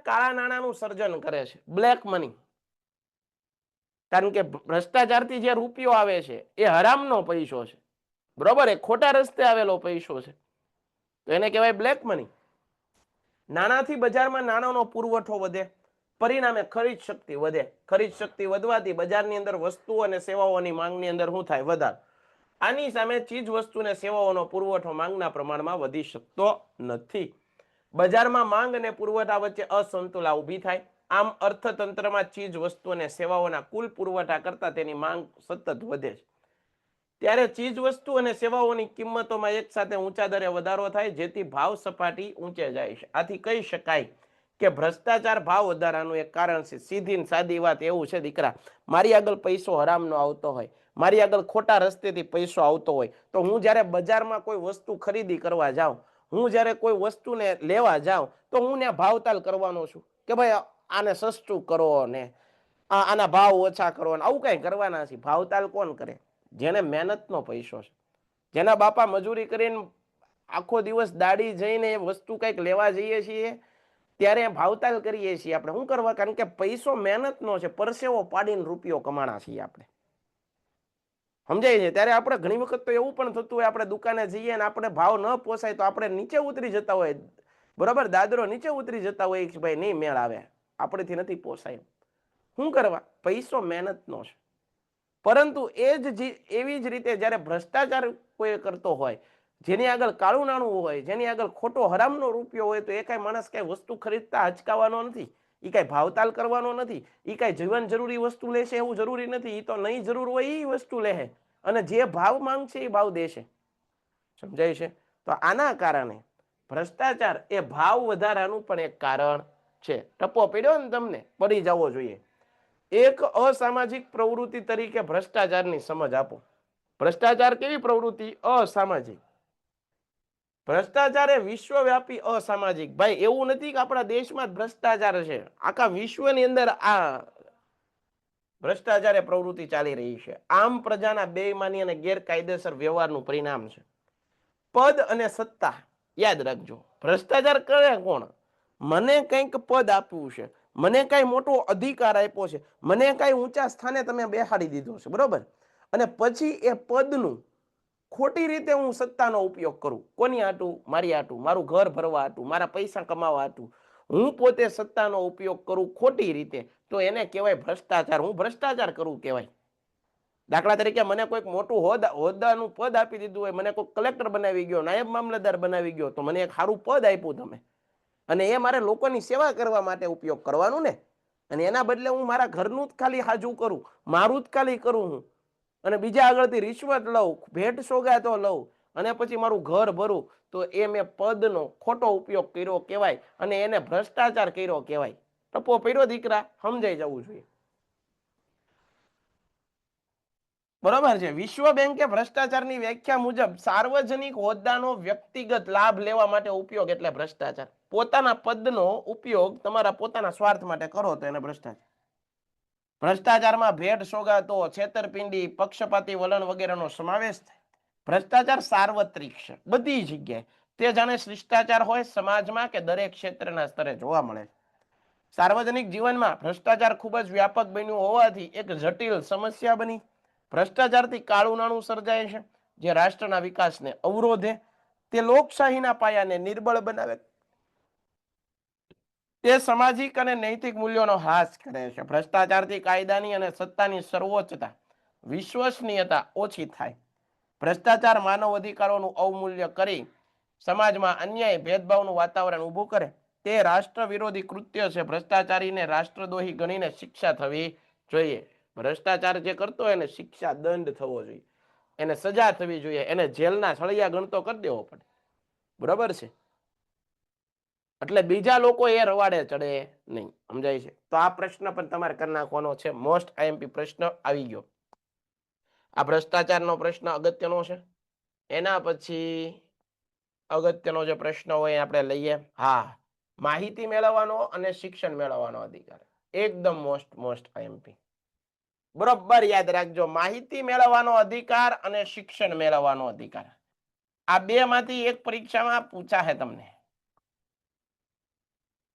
કાળા નાણાંનું સર્જન કરે છે, બ્લેક મની. કારણ કે ભ્રષ્ટાચારથી જે રૂપિયો આવે છે એ હરામનો પૈસો છે, બરોબર? એ ખોટા રસ્તે આવેલો પૈસો છે, તો એને કહેવાય બ્લેક મની. નાણાંથી બજારમાં નાણાંનો પુરવઠો વધે, પરિણામે ખરીદ શક્તિ વધે. ખરીદ શક્તિ વધવાથી બજારની અંદર વસ્તુઓ અને સેવાઓની માંગની અંદર શું થાય? વધારો. આની સામે ચીજ વસ્તુ અને સેવાઓનો પુરવઠો માંગના પ્રમાણમાં વધી શકતો નથી. બજારમાં માંગ અને પુરવઠા વચ્ચે અસંતુલા ઊભી થાય. આમ અર્થતંત્રમાં ચીજ વસ્તુ અને સેવાઓના કુલ પુરવઠા કરતા તેની માંગ સતત વધે છે. ત્યારે ચીજ વસ્તુ અને સેવાઓની કિંમતોમાં એક સાથે ઊંચા દરે વધારો થાય, જેથી ભાવ સપાટી ઊંચે જાય છે. આથી કહી શકાય કે ભ્રષ્ટાચાર ભાવ વધારાનું એક કારણ છે. સીધી ને સાદી વાત એવું છે, દીકરા, મારી આગળ પૈસો હરામનો આવતો હોય, મારી આગળ ખોટા રસ્તેથી પૈસો આવતો હોય, તો હું જ્યારે બજારમાં કોઈ વસ્તુ ખરીદી કરવા જાઉં, હું જ્યારે કોઈ વસ્તુને લેવા જાઉં, તો હું ત્યાં ભાવતાલ કરવાનો છું કે ભાઈ આને સસ્તું કરો ને આના ભાવ ઓછા કરો ને, આવું કઈ કરવાના છે. ભાવતાલ કોણ કરે? જેને મહેનતનો પૈસો છે, જેના બાપા મજૂરી કરીને આખો દિવસ દાડી જઈને એ વસ્તુ કંઈક લેવા જઈએ છીએ ત્યારે ભાવતાલ કરીએ છીએ આપણે. શું કરવા? કારણ કે પૈસો મહેનતનો છે, પરસેવો પાડીને રૂપિયો કમાણા છીએ આપણે, સમજાય છે? ત્યારે આપણે ઘણી વખત તો એવું પણ થતું હોય, આપણે દુકાને જઈએ ને આપણે ભાવ ન પોસાય તો આપણે નીચે ઉતરી જતા હોય, બરોબર? દાદરો નીચે ઉતરી જતા હોય કે ભાઈ નહીં મેળ આવે, આપણેથી નથી પોસાય. શું કરવા? પૈસો મહેનતનો છે. પરંતુ એવી જ રીતે જ્યારે ભ્રષ્ટાચાર કોઈ કરતો હોય, જેની આગળ કાળું નાણું હોય, જેની આગળ ખોટો હરામનો રૂપિયો હોય, તો એ કાંઈ માણસ કાંઈ વસ્તુ ખરીદતા હચકાવાનો નથી, એ કાંઈ ભાવતાલ કરવાનો નથી, એ કાંઈ જીવન જરૂરી વસ્તુ લેશે એવું જરૂરી નથી. એ તો નહીં જરૂર હોય એ વસ્તુ લે, અને જે ભાવ માંગશે એ ભાવ દેશે. સમજાય છે? તો આના કારણે ભ્રષ્ટાચાર એ ભાવ વધારાનું પણ એક કારણ છે. ટપ્પો પડ્યો ને તમને? પડી જવો જોઈએ. એક અસામાજિક પ્રવૃત્તિ તરીકે ભ્રષ્ટાચારની સમજ આપો. ભ્રષ્ટાચાર કેવી પ્રવૃત્તિ? અસામાજિક. ભ્રષ્ટાચાર એ વિશ્વવ્યાપી અસામાજિક. ભાઈ એવું નથી કે આપણા દેશમાં જ ભ્રષ્ટાચાર છે, આખા વિશ્વની અંદર આ ભ્રષ્ટાચાર એ પ્રવૃત્તિ ચાલી રહી છે. આમ પ્રજાના બેઈમાની અને ગેરકાયદેસર વ્યવહારનું પરિણામ છે. પદ અને સત્તા યાદ રાખજો. ભ્રષ્ટાચાર કરે કોણ? મને કંઈક પદ આપ્યું છે, મને કઈ મોટો અધિકાર આપ્યો છે, મને કઈ ઊંચા સ્થાને તમે બેસાડી દીધો છે, બરોબર? અને પછી એ પદનું ખોટી રીતે હું સત્તાનો ઉપયોગ કરું. કોની હાટું? મારી હાટું, મારું ઘર ભરવા હાટું, મારા પૈસા કમાવા હાટું હું પોતે સત્તાનો ઉપયોગ કરું ખોટી રીતે, તો એને કહેવાય ભ્રષ્ટાચાર. હું ભ્રષ્ટાચાર કરું કહેવાય. દાખલા તરીકે મને કોઈક મોટું હોદ્દાનું પદ આપી દીધું હોય, મને કોઈ કલેક્ટર બનાવી ગયો, નાયબ મામલતદાર બનાવી ગયો, તો મને એક સારું પદ આપ્યું તમે, અને એ મારે લોકોની સેવા કરવા માટે ઉપયોગ કરવાનું ને. અને એના બદલે હું મારા ઘરનું જ ખાલી હાજુ કરું, મારું જ ખાલી કરું હું, અને બીજા આગળથી રિશ્વત લઉં, ભેટ સોગાતો લઉં, અને પછી મારું ઘર ભરું, તો એ મેં પદનો ખોટો ઉપયોગ કર્યો કહેવાય અને એને ભ્રષ્ટાચાર કર્યો કહેવાય. ટપો પર્યો દીકરા, સમજાઈ જવું જોઈએ. બરોબર છે. વિશ્વ બેંકે ભ્રષ્ટાચારની વ્યાખ્યા મુજબ સાર્વજનિક હોદ્દાનો વ્યક્તિગત લાભ લેવા માટે ઉપયોગ એટલે ભ્રષ્ટાચાર. પોતાના પદનો ઉપયોગ તમારા પોતાના સ્વાર્થ માટે કરો તો એને ભ્રષ્ટાચાર. ભ્રષ્ટાચારમાં ભેટ સોગાતો, છેતરપિંડી, પક્ષપાતી વલણ વગેરેનો સમાવેશ થાય. ભ્રષ્ટાચાર સાર્વત્રિક છે, બધી જગ્યાએ. તે જાણે શિષ્ટાચાર હોય સમાજમાં કે દરેક ક્ષેત્રના સ્તરે જોવા મળે છે. સાર્વજનિક જીવનમાં ભ્રષ્ટાચાર ખૂબ જ વ્યાપક બન્યું હોવાથી એક જટિલ સમસ્યા બની. ભ્રષ્ટાચારથી કાળું નાણું સર્જાય છે, જે રાષ્ટ્રના વિકાસને અવરોધે, તે લોકશાહીના પાયાને નિર્બળ બનાવે, તે સામાજિક અને નૈતિક મૂલ્યોનો હાસ કરે છે. ભ્રષ્ટાચારથી કાયદાની અને સત્તાની સર્વોચ્ચતા, વિશ્વસનીયતા ઓછી થાય. ભ્રષ્ટાચાર માનવ અધિકારોનું અવમૂલ્ય કરી સમાજમાં અન્યાય, ભેદભાવનું વાતાવરણ ઊભું કરે. તે રાષ્ટ્ર વિરોધી કૃત્ય છે. ભ્રષ્ટાચારીને રાષ્ટ્રદ્રોહી ગણીને શિક્ષા થવી જોઈએ. ભ્રષ્ટાચાર જે કરતો હોય એને શિક્ષા, દંડ થવો જોઈએ, એને સજા થવી જોઈએ, એને જેલના સળિયા ગણતો કરી દેવો પડે. બરોબર છે. એટલે બીજા લોકો એ રવાડે ચડે નહીં. સમજાય છે? તો આ પ્રશ્ન પણ તમારે કરી નાખવાનો છે. મોસ્ટ આઈએમપી પ્રશ્ન આવી ગયો. આ ભ્રષ્ટાચારનો પ્રશ્ન અગત્યનો છે. એના પછી અગત્યનો જે પ્રશ્ન હોય આપણે લઈએ. હા, માહિતી મેળવવાનો અને શિક્ષણ મેળવવાનો અધિકાર. એકદમ મોસ્ટ આઈએમપી. બરોબર યાદ રાખજો. માહિતી મેળવવાનો અધિકાર અને શિક્ષણ મેળવવાનો અધિકાર, આ બે માંથી એક પરીક્ષામાં પૂછાશે તમને.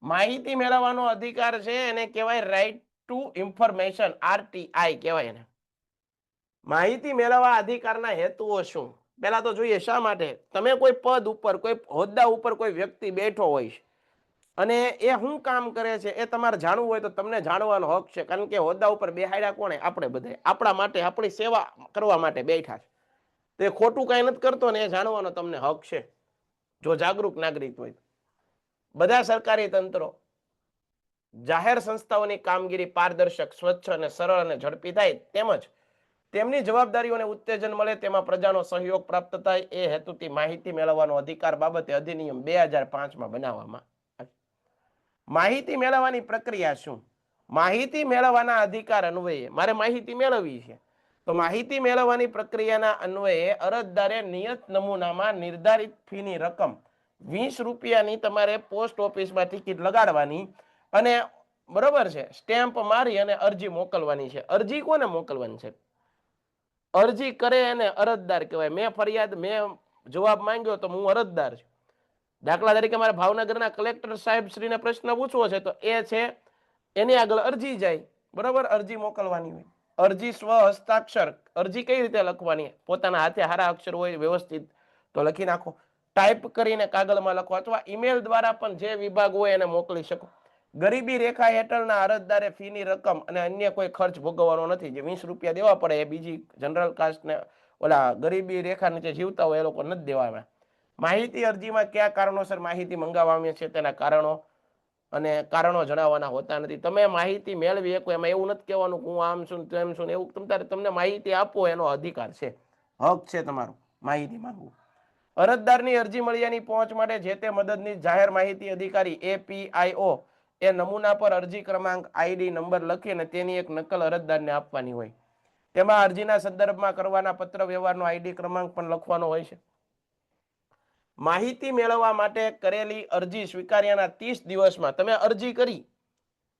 માહિતી મેળવવાનો અધિકાર છે એને કહેવાય રાઈટ ટુ ઇન્ફોર્મેશન, આરટીઆઈ કહેવાય એને. માહિતી મેળવવા અધિકારના હેતુઓ શું? પહેલા તો જોઈએ શા માટે. તમે કોઈ પદ ઉપર, કોઈ હોદ્દા ઉપર કોઈ વ્યક્તિ બેઠો હોય છે અને એ શું કામ કરે છે એ તમારે જાણવું હોય તો તમને જાણવાનો હક છે. કારણ કે હોદ્દા ઉપર બેહાડ્યા કોણે? આપણે બધાએ. આપણા માટે, આપણી સેવા કરવા માટે બેઠા છે. તો એ ખોટું કાંઈ નથી કરતો ને એ જાણવાનો તમને હક છે, જો જાગૃત નાગરિક હોય. બધા સરકારી તંત્રો, જાહેર સંસ્થાઓની કામગીરી પારદર્શક, સ્વચ્છ અને સરળ અને ઝડપી થાય, તેમજ તેમની જવાબદારીઓને ઉત્તેજન મળે, તેમાં પ્રજાનો સહયોગ પ્રાપ્ત થાય, એ હેતુથી માહિતી મેળવવાનો અધિકાર બાબતે અધિનિયમ 2005માં બનાવવામાં. માહિતી મેળવવાની પ્રક્રિયા શું? માહિતી મેળવવાના અધિકાર અન્વયે મારે માહિતી મેળવવી છે, તો માહિતી મેળવવાની પ્રક્રિયાના અન્વયે અરજદારે નિયત નમૂનામાં નિર્ધારિત ફીની રકમ 20 રૂપિયાની તમારે પોસ્ટ ઓફિસમાં ટિકિટ લગાડવાની અને બરોબર છે, સ્ટેમ્પ મારી અને અરજી મોકલવાની છે. અરજી કોને મોકલવાની છે? અરજી કરે એને અરજદાર કહેવાય. મેં ફરિયાદ, મેં જવાબ માંગ્યો તો હું અરજદાર છું. દાખલા તરીકે મારે ભાવનગરના કલેક્ટર સાહેબ શ્રીને પ્રશ્ન પૂછવો છે તો એ છે એની આગળ અરજી જાય. બરોબર, અરજી મોકલવાની હોય. અરજી સ્વ હસ્તાક્ષર. અરજી કઈ રીતે લખવાની? પોતાના હાથે હારા અક્ષર હોય વ્યવસ્થિત તો લખી નાખો. ટાઈપ કરીને કાગળમાં લખો અથવા ઈમેલ દ્વારા પણ જે વિભાગ હોય એને મોકલી શકો. ગરીબી રેખા હેઠળના અરજદારે ફીની રકમ અને અન્ય કોઈ ખર્ચ ભોગવવાનો નથી. જે 20 રૂપિયા દેવા પડે એ બીજી જનરલ કાસ્ટને, ઓલા ગરીબી રેખા નીચે જીવતા હોય એ લોકો નથી દેવાના. માહિતી અરજીમાં કયા કારણોસર માહિતી મંગાવવામાં છે તેના કારણો અને કારણો જણાવવાના હોતા નથી. તમે માહિતી મેળવી શકો, એમાં એવું નથી કહેવાનું હું આમ છું તેમ છું. એવું તમને માહિતી આપો એનો અધિકાર છે, હક છે તમારો માહિતી માંગવું. અરજદારની અરજી મળ્યાની પહોંચ માટે જે તે મદદની જાહેર માહિતી અધિકારી APIO એ નમૂના પર અરજી ક્રમાંક, ID નંબર લખીને તેની એક નકલ અરજદારને આપવાની હોય. તેમાં અરજીના સંદર્ભમાં કરવાના પત્ર વ્યવહારનો ID ક્રમાંક પણ લખવાનો હોય છે. માહિતી મેળવવા માટે કરેલી અરજી સ્વીકાર્યાના 30 દિવસમાં તમે અરજી કરી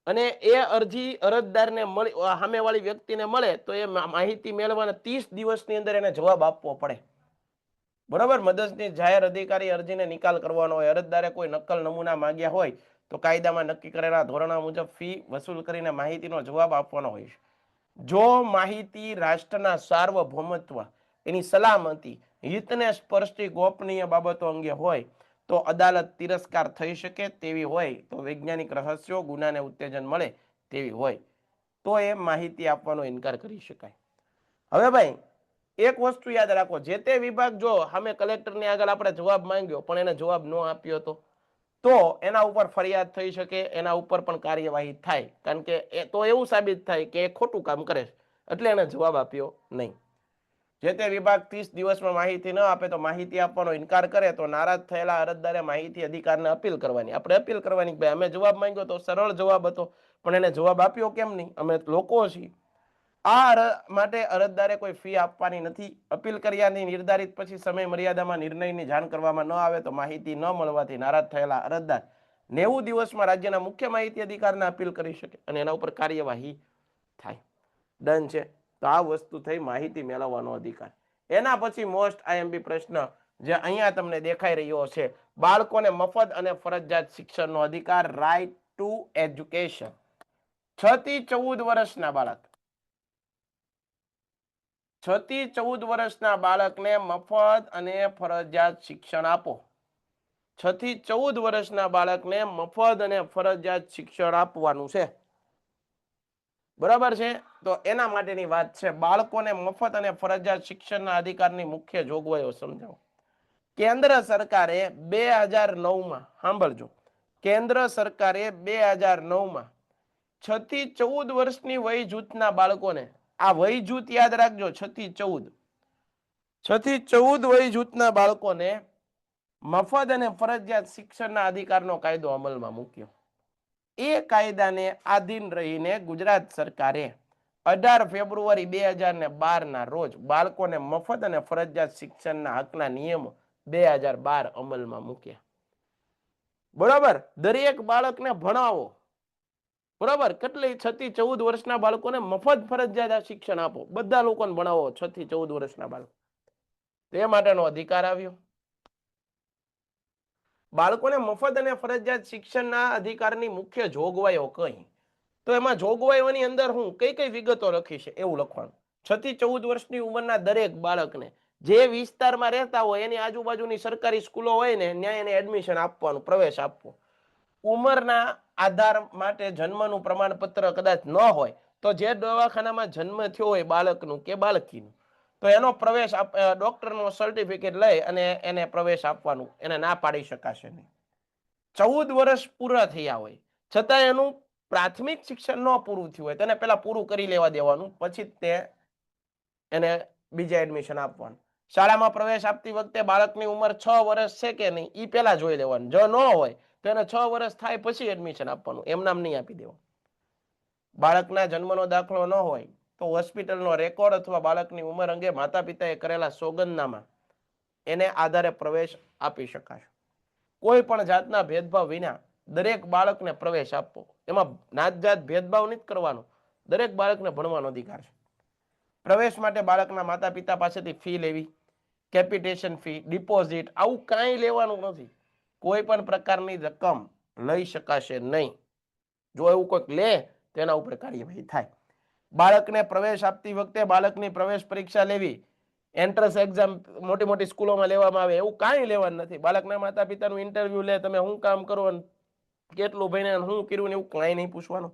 અને એ અરજી અરજદારને મળી, સામેવાળી વ્યક્તિને મળે તો એ માહિતી મેળવવાના 30 દિવસની અંદર એને જવાબ આપવો પડે. બરોબર. મદદની જાહેર અધિકારી અરજીને નિકાલ કરવાનો હોય. અરજદારે કોઈ નકલ નમૂના માંગ્યા હોય તો કાયદામાં નક્કી કરેલા ધોરણો મુજબ ફી વસૂલ કરીને માહિતીનો જવાબ આપવાનો હોય છે. જો માહિતી રાષ્ટ્રના સાર્વભૌમત્વ, એની સલામતી, હિતને સ્પર્શતી ગોપનીય બાબતો અંગે હોય તો અદાલત તિરસ્કાર થઈ શકે તેવી હોય, તો વૈજ્ઞાનિક રહસ્યો, ગુનાને ઉત્તેજન મળે તેવી હોય તો એ માહિતી આપવાનો ઇનકાર કરી શકાય. હવે ભાઈ એક વસ્તુ યાદ રાખો, જે તે વિભાગ જો સામે કલેક્ટરની આગળ આપણે જવાબ માંગ્યો પણ એને જવાબ ન આપ્યો તો એના ઉપર ફરિયાદ થઈ શકે, એના ઉપર પણ કાર્યવાહી થાય. કારણ કે એ તો એવું સાબિત થાય કે એ ખોટું કામ કરે છે એટલે એને જવાબ આપ્યો નહીં. જે તે વિભાગ 30 દિવસમાં માહિતી ન આપે તો માહિતી આપવાનો ઇનકાર કરે તો નારાજ થયેલા અરજદારે માહિતી અધિકારને અપીલ કરવાની. આપણે અપીલ કરવાની કે ભાઈ અમે જવાબ માંગ્યો તો સરળ જવાબ હતો, પણ એને જવાબ આપ્યો કેમ નહીં? અમે લોકો છીએ. માટે અરજદારે કોઈ ફી આપવાની નથી. અપીલ કર્યાની નિર્ધારિત પછી સમય મર્યાદામાં નિર્ણયની જાણ કરવામાં ન આવે તો માહિતી ન મળવાથી નારાજ થયેલા અરજદાર 90 દિવસમાં રાજ્યના મુખ્ય માહિતી અધિકારને અપીલ કરી શકે અને એના ઉપર કાર્યવાહી થાય. ડન છે. તો આ વસ્તુ થઈ માહિતી મેળવવાનો અધિકાર. એના પછી મોસ્ટ આઈએમપી પ્રશ્ન જે અહીંયા તમને દેખાઈ રહ્યો છે, બાળકોને મફત અને ફરજિયાત શિક્ષણનો અધિકાર, રાઇટ ટુ એજ્યુકેશન. 6 થી 14 વર્ષના બાળક, 6 થી 14 વર્ષના બાળકને મફત અને ફરજિયાત શિક્ષણ આપો. 6 થી 14 વર્ષના બાળકને મફત અને ફરજિયાત શિક્ષણ આપવાનું છે. બરાબર છે. તો એના માટેની વાત છે. બાળકોને મફત અને ફરજિયાત શિક્ષણના અધિકારની મુખ્ય જોગવાઈઓ સમજાવો. કેન્દ્ર સરકારે 2009માં, સાંભળજો, કેન્દ્ર સરકારે 2009માં 6 થી 14 વર્ષની વય જૂથના બાળકોને, આ વય જૂથ યાદ રાખજો, 6 થી 14, 6 થી 14 વય જૂથના બાળકોને મફત અને ફરજિયાત શિક્ષણના અધિકારનો કાયદો અમલમાં મૂક્યો. એ કાયદાને આધીન રહીને ગુજરાત સરકારે 18 ફેબ્રુઆરી 2012 ના રોજ બાળકોને મફત અને ફરજિયાત શિક્ષણના હકના નિયમો 2012 અમલમાં મૂક્યા. બરાબર. દરેક બાળકને ભણાવો. બરાબર. કેટલી 6 થી 14 વર્ષના બાળકોને મફત ફરજિયાત શિક્ષણ આપો. બધા લોકોને ભણાવો 6 થી 14 વર્ષના બાળકો. તે માટેનો અધિકાર આવ્યો. બાળકોને મફત અને ફરજિયાત શિક્ષણના અધિકારની મુખ્ય જોગવાઈઓ કઈ? તો એમાં જોગવાઈઓની અંદર હું કઈ કઈ વિગતો લખી છે એવું લખવાનું. 6 થી 14 વર્ષની ઉંમરના દરેક બાળકને જે વિસ્તારમાં રહેતા હોય એની આજુબાજુની સરકારી સ્કૂલો હોય ને ત્યાં એને એડમિશન આપવાનું, પ્રવેશ આપવો. ઉંમરના આધાર માટે જન્મનું પ્રમાણપત્ર કદાચ ન હોય તો જે દવાખાનામાં જન્મ થયો હોય બાળકનું કે બાળકીનું, તો એનો પ્રવેશ ડોક્ટરનો સર્ટિફિકેટ લઈ અને એને પ્રવેશ આપવાનું, એને ના પાડી શકાશે નહીં. 14 વર્ષ પૂરા થયા હોય છતાં એનું પ્રાથમિક શિક્ષણ ન પૂરું થયું હોય તેને પહેલા પૂરું કરી લેવા દેવાનું, પછી તે એને બીજા એડમિશન આપવાનું. શાળામાં પ્રવેશ આપતી વખતે બાળકની ઉંમર 6 વર્ષ છે કે નહીં એ પહેલા જોઈ લેવાનું. જો ન હોય તો એને 6 વર્ષ થાય પછી એડમિશન આપવાનું, એમ નામ નહીં આપી દેવાનું. બાળકના જન્મનો દાખલો ન હોય તો હોસ્પિટલનો રેકોર્ડ અથવા બાળકની ઉંમર અંગે માતા પિતાએ કરેલા સોગંદનામા એને આધારે પ્રવેશ આપી શકાશે. કોઈ પણ જાતના ભેદભાવ વિના દરેક બાળકને પ્રવેશ આપવો. એમાં નાત જાત ભેદભાવ નથી કરવાનો. દરેક બાળકને ભણવાનો અધિકાર છે. પ્રવેશ માટે બાળકના માતા પિતા પાસેથી ફી લેવી, કેપિટેશન ફી, ડિપોઝિટ, આવું કાંઈ લેવાનું નથી. કોઈ પણ પ્રકારની રકમ લઈ શકાશે નહીં. જો એવું કોઈક લે તો એના ઉપર કાર્યવાહી થાય. બાળકને પ્રવેશ આપતી વખતે બાળકની પ્રવેશ પરીક્ષા લેવી, એન્ટ્રન્સ એક્ઝામ મોટી મોટી સ્કૂલોમાં લેવામાં આવે એવું કાંઈ લેવાનું નથી. બાળકના માતા પિતાનું ઇન્ટરવ્યુ લે, તમે શું કામ કરો, કેટલું ભણ્યા, શું કર્યું, એવું કાંઈ નહીં પૂછવાનું.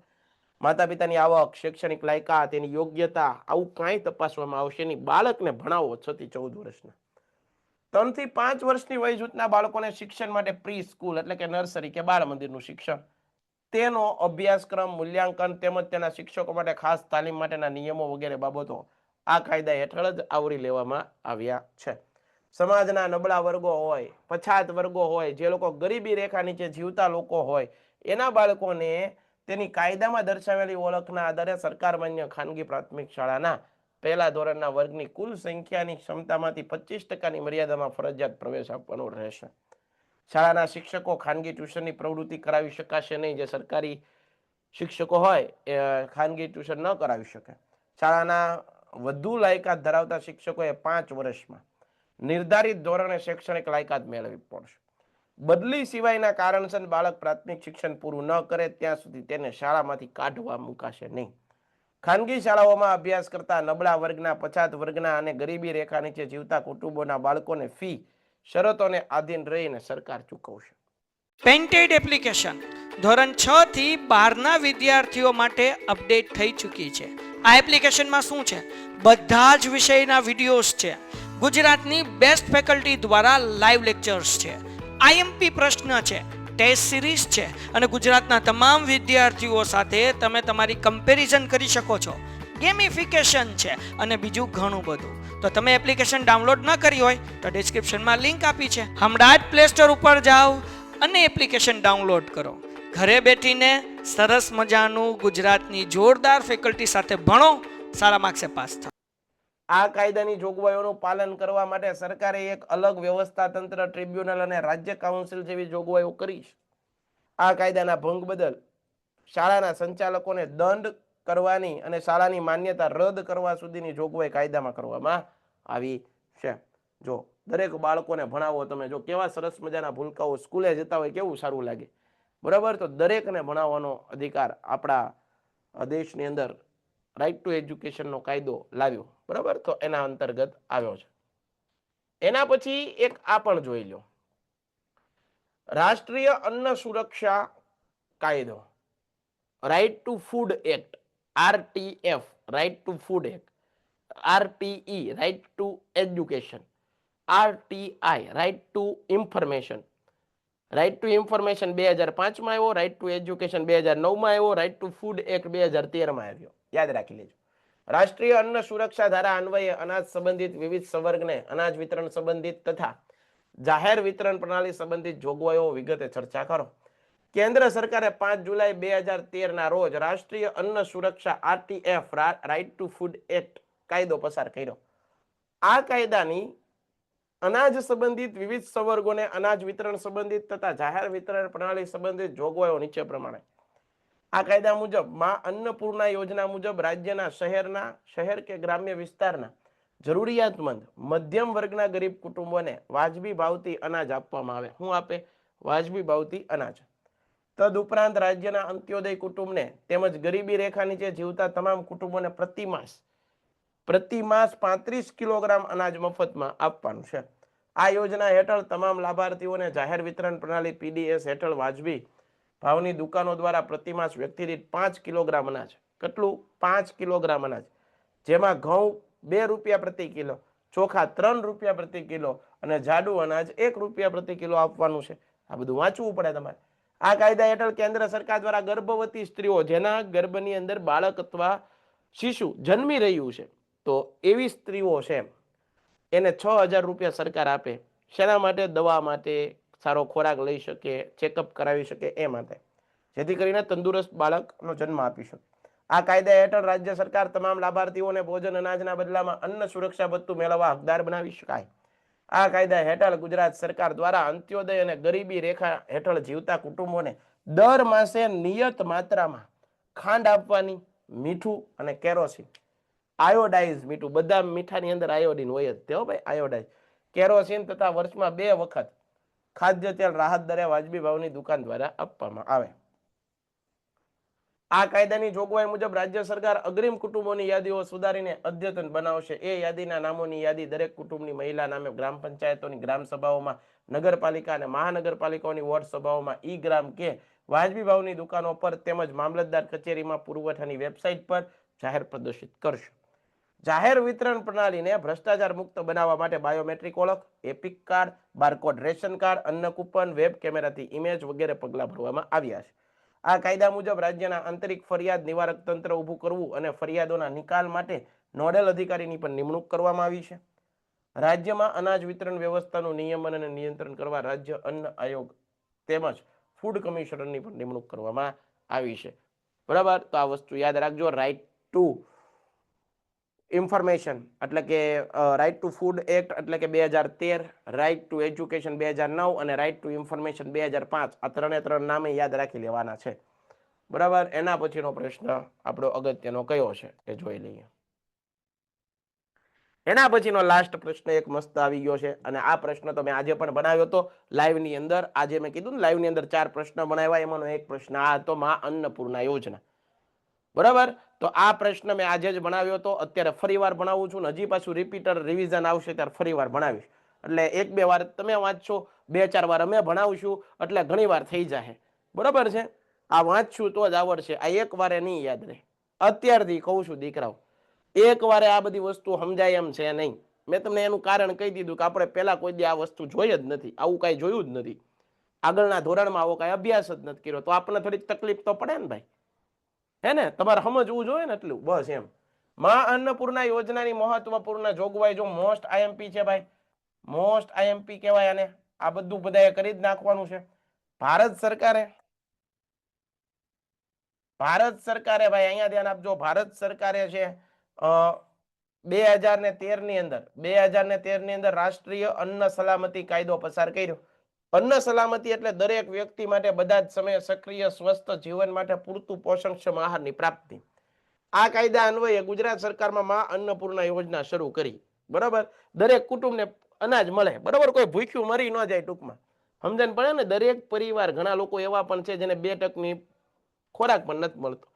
માતા પિતાની આવક, શૈક્ષણિક લાયકાત, એની યોગ્યતા, આવું કાંઈ તપાસવામાં આવશે નહીં. બાળકને ભણાવો 6 થી 14 વર્ષના. 3 થી 5 વર્ષની વય જૂથના બાળકોને શિક્ષણ માટે પ્રી સ્કૂલ એટલે કે નર્સરી કે બાળ મંદિરનું શિક્ષણ, તેનો અભ્યાસક્રમ, મૂલ્યાંકન તેમજ તેના શિક્ષકો માટે ખાસ તાલીમ માટેના નિયમો વગેરે બાબતો આ કાયદા હેઠળ જ આવરી લેવામાં આવ્યા છે. સમાજના નબળા વર્ગો હોય, પછાત વર્ગો હોય, જે લોકો ગરીબી રેખા નીચે જીવતા લોકો હોય, એના બાળકોને તેની કાયદામાં દર્શાવેલી ઓળખના આધારે સરકાર માન્ય ખાનગી પ્રાથમિક શાળાના પહેલા ધોરણના વર્ગની કુલ સંખ્યાની ક્ષમતામાંથી 25% મર્યાદામાં ફરજિયાત પ્રવેશ આપવાનો રહેશે. શાળાના શિક્ષકો ખાનગી ટ્યુશનની પ્રવૃત્તિ કરાવી શકાશે નહીં. જે સરકારી શિક્ષકો હોય એ ખાનગી ટ્યુશન ન કરાવી શકે. શાળાના વધુ લાયકાત ધરાવતા શિક્ષકોએ 5 વર્ષમાં નિર્ધારિત ધોરણે શૈક્ષણિક લાયકાત મેળવવી પડશે. બદલી સિવાયના કારણસર બાળક પ્રાથમિક શિક્ષણ પૂરું ન કરે ત્યાં સુધી તેને શાળામાંથી કાઢવા મુકાશે નહીં. ખાનગી શાળાઓમાં અભ્યાસ કરતા નબળા વર્ગના, પછાત વર્ગના અને ગરીબી રેખા નીચે જીવતા કુટુંબોના બાળકોને ફી શરતોને આધીન રહીને સરકાર ચૂકવશે. પેન્ટેડ એપ્લિકેશન ધોરણ 6 થી 12ના વિદ્યાર્થીઓ માટે અપડેટ થઈ ચૂકી છે. આ એપ્લિકેશનમાં શું છે? બધા જ વિષયના વિડીયોઝ છે. ગુજરાતની બેસ્ટ ફેકલ્ટી દ્વારા લાઈવ લેક્ચર્સ છે. આઈએમપી પ્રશ્ન છે, ટેસ્ટ સિરીઝ છે અને ગુજરાતના તમામ વિદ્યાર્થીઓ સાથે તમે તમારી કમ્પેરિઝન કરી શકો છો. ગેમિફિકેશન છે અને બીજું ઘણું બધું. તો તમે એપ્લિકેશન ડાઉનલોડ ન કરી હોય તો ડિસ્ક્રિપ્શનમાં લિંક આપી છે. હમણાં જ પ્લે સ્ટોર ઉપર જાઓ અને એપ્લિકેશન ડાઉનલોડ કરો. ઘરે બેઠીને સરસ મજાનું ગુજરાતની જોરદાર ફેકલ્ટી સાથે ભણો, સારા માર્ક્સે પાસ થાઓ. આ કાયદાની જોગવાઈઓનું પાલન કરવા માટે સરકારે એક અલગ વ્યવસ્થા તંત્ર, ટ્રિબ્યુનલ અને રાજ્ય કાઉન્સિલ જેવી જોગવાઈઓ કરી છે. આ કાયદાના ભંગ બદલ શાળાના સંચાલકોને દંડ કરવાની અને શાળાની માન્યતા રદ કરવા સુધીની જોગવાઈ કાયદામાં કરવામાં આવી છે. જો દરેક બાળકોને ભણાવો, તમે જો કેવા સરસ મજાના ભૂલકાઓ સ્કૂલે જતા હોય, કેવું સારું લાગે, બરાબર. તો દરેકને ભણાવવાનો અધિકાર આપણા દેશની અંદર રાઇટ ટુ એજ્યુકેશનનો કાયદો લાવ્યો, બરાબર. તો એના અંતર્ગત આવ્યો છે. એના પછી એક આ પણ જોઈ લો, રાષ્ટ્રીય અન્ન સુરક્ષા કાયદો, right to food act, RTF, right to food act, RTE, right to education, RTI, right to information. Right to information 2005 માં આવ્યો, રાઇટ ટુ એજ્યુકેશન 2009 માં આવ્યો, રાઇટ ટુ ફૂડ એક્ટ 2013 માં આવ્યો. યાદ રાખી લેજો. રાષ્ટ્રીય અન્ન સુરક્ષા ધારા અન્વયે અનાજ સંબંધિત વિવિધ સંવર્ગને અનાજ વિતરણ સંબંધિત તથા જાહેર વિતરણ પ્રણાલી સંબંધિત જોગવાઈઓ વિગતે ચર્ચા કરો. કેન્દ્ર સરકારે 5 જુલાઈ 2013 ના રોજ રાષ્ટ્રીય અન્ન સુરક્ષા RTF, right to food act કાયદો પસાર કર્યો. આ કાયદાની અનાજ સંબંધિત વિવિધ સંવર્ગોને અનાજ વિતરણ સંબંધિત તથા જાહેર વિતરણ પ્રણાલી સંબંધિત જોગવાઈઓ નીચે પ્રમાણે. આ કાયદા મુજબ માં અન્નપૂર્ણા યોજના મુજબ રાજ્યના શહેર કે ગ્રામ્ય વિસ્તારના જરૂરિયાતમંદ મધ્યમ વર્ગના ગરીબ કુટુંબોને વાજબી ભાવથી અનાજ આપવામાં આવે. શું આપે? વાજબી ભાવથી અનાજ. તદ ઉપરાંત રાજ્યના અંત્યોદય કુટુંબને તેમજ ગરીબી રેખા નીચે જીવતા તમામ કુટુંબોને પ્રતિ માસ 35 કિલોગ્રામ અનાજ મફતમાં આપવાનું છે. આ યોજના હેઠળ તમામ લાભાર્થીઓને જાહેર વિતરણ પ્રણાલી PDS હેઠળ વાજબી ભાવની દુકાનો દ્વારા પ્રતિ માસ વ્યક્તિ દીઠ 5 કિલોગ્રામ અનાજ. કેટલું? 5 કિલોગ્રામ અનાજ, જેમાં ઘઉં 2 રૂપિયા પ્રતિ કિલો, ચોખા 3 રૂપિયા પ્રતિ કિલો અને જાડું અનાજ 1 રૂપિયા પ્રતિ કિલો આપવાનું છે. આ બધું વાંચવું પડે તમારે. આ કાયદા હેઠળ કેન્દ્ર સરકાર દ્વારા ગર્ભવતી સ્ત્રીઓ જેના ગર્ભની અંદર બાળક અથવા શિશુ જન્મી રહ્યું છે, તો એવી સ્ત્રીઓ છે એને 6,000 રૂપિયા સરકાર આપે. શેના માટે? દવા માટે, સારો ખોરાક લઈ શકે, ચેકઅપ કરાવી શકે, એ માટે, જેથી કરીને તંદુરસ્ત બાળકનો જન્મ આપી શકે. આ કાયદા હેઠળ રાજ્ય સરકાર તમામ લાભાર્થીઓને ભોજન અનાજના બદલામાં અન્ન સુરક્ષા ભથ્થું મેળવવા હકદાર બનાવી શકાય. આ કાયદા હેઠળ ગુજરાત સરકાર દ્વારા અંત્યોદય અને ગરીબી રેખા હેઠળ જીવતા કુટુંબોને દર માસે નિયત માત્રામાં ખાંડ આપવાની, મીઠું અને કેરોસીન, આયોડાઇઝ મીઠું, બધા મીઠાની અંદર આયોડીન હોય જ તે હો ભાઈ, આયોડાઇઝ, કેરોસીન તથા વર્ષમાં 2 વખત ખાદ્ય તેલ રાહત દરે વાજબી ભાવની દુકાન દ્વારા આપવામાં આવે. આ કાયદાની જોગવાઈ મુજબ રાજ્ય સરકાર અગ્રીમ કુટુંબોની યાદીઓ સુધારીને અદ્યતન બનાવશે. એ યાદીના નામોની યાદી દરેક કુટુંબની મહિલા નામે ગ્રામ પંચાયતોની ગ્રામ સભાઓમાં, નગરપાલિકા અને મહાનગરપાલિકાઓની વોર્ડ સભાઓમાં ઈ-ગ્રામ કે વાજબી ભાવની દુકાનો પર તેમજ મામલતદાર કચેરીમાં પુરવઠાની વેબસાઇટ પર જાહેર પ્રદર્શિત કરશે. જાહેર વિતરણ પ્રણાલીને ભ્રષ્ટાચાર મુક્ત બનાવવા માટે બાયોમેટ્રિક ઓળખ, EPIC card, barcode ration card, અન્ન કૂપન, વેબ કેમેરાથી ઇમેજ વગેરે પગલાં ભરવામાં આવ્યા છે. આ કાયદા મુજબ રાજ્યના આંતરિક ફરિયાદ નિવારક તંત્ર ઊભું કરવું અને ફરિયાદોના નિકાલ માટે નોડલ અધિકારીની પણ નિમણૂક કરવામાં આવી છે. રાજ્યમાં અનાજ વિતરણ વ્યવસ્થાનું નિયમન અને નિયંત્રણ કરવા રાજ્ય અન્ન આયોગ તેમજ ફૂડ કમિશનરની પણ નિમણૂક કરવામાં આવી છે. બરાબર. તો આ વસ્તુ યાદ રાખજો. રાઇટ ટુ ઇન્ફોર્મેશન એટલે કે રાઇટ ટુ ફૂડ એક્ટ એટલે કે 2013, રાઇટ ટુ એજ્યુકેશન 2009 અને રાઇટ ટુ ઇન્ફોર્મેશન 2005. આ ત્રણે નામે યાદ રાખી લેવાના છે. બરાબર. એના પછીનો પ્રશ્ન આપણો અગત્યનો કયો છે એ જોઈ લઈએ. એના પછીનો લાસ્ટ પ્રશ્ન એક મસ્ત આવી ગયો છે અને આ પ્રશ્ન તો મેં આજે પણ બનાવ્યો હતો લાઈવની અંદર. આજે મેં કીધું ને લાઈવની અંદર 4 પ્રશ્ન બનાવ્યા, એમાંનો એક પ્રશ્ન આ હતો, માં અન્નપૂર્ણા યોજના. બરાબર. તો આ પ્રશ્ન મેં આજે જ બનાવ્યો હતો, અત્યારે ફરીવાર બનાવું છું. હજી પાછું રિપીટર રિવિઝન આવશે ત્યારે ફરીવાર બનાવીશ. એટલે 1-2 વાર તમે વાંચશો, 2-4 વાર અમે ભણાવશું, એટલે ઘણી વાર થઈ જાય. બરાબર છે. આ વાંચશું તો જ આવડશે. આ એક વારે નહીં યાદ રહે. અત્યારથી કહું છું દીકરાઓ, એક વારે આ બધી વસ્તુ સમજાય એમ છે નહીં. મેં તમને એનું કારણ કહી દીધું કે આપણે પહેલા કોઈ દી આ વસ્તુ જોઈ જ નથી, આવું કાંઈ જોયું જ નથી. આગળના ધોરણમાં આવો કાંઈ અભ્યાસ જ નથી કર્યો, તો આપણને થોડીક તકલીફ તો પડે ને ભાઈ. હે ને? તમારે સમજવું જોઈએ ને એટલું, બસ એમ. માં અન્નપૂર્ણા યોજનાની મહત્વપૂર્ણ જોગવાઈ, જો મોસ્ટ આઈએમપી છે ભાઈ, મોસ્ટ આઈએમપી કહેવાય આને. આ બધું બધાએ કરી જ નાખવાનું છે. ભારત સરકારે ભાઈ અહીંયા ધ્યાન આપજો, ભારત સરકારે છે 2013 ની અંદર રાષ્ટ્રીય અન્ન સલામતી કાયદો પસાર કર્યો. અન્ન સલામતી એટલે દરેક વ્યક્તિ માટે બધા જ સમયે સક્રિય સ્વસ્થ જીવન માટે પૂરતું પોષણક્ષમ આહારની પ્રાપ્તિ. આ કાયદા અન્વયે ગુજરાત સરકારમાં માં અન્નપૂર્ણા યોજના શરૂ કરી. બરાબર, દરેક કુટુંબને અનાજ મળે. બરાબર, કોઈ ભૂખ્યું મરી ન જાય. ટૂંકમાં સમજણ પડે ને. દરેક પરિવાર, ઘણા લોકો એવા પણ છે જેને 2 ટકની ખોરાક પણ નથી મળતો.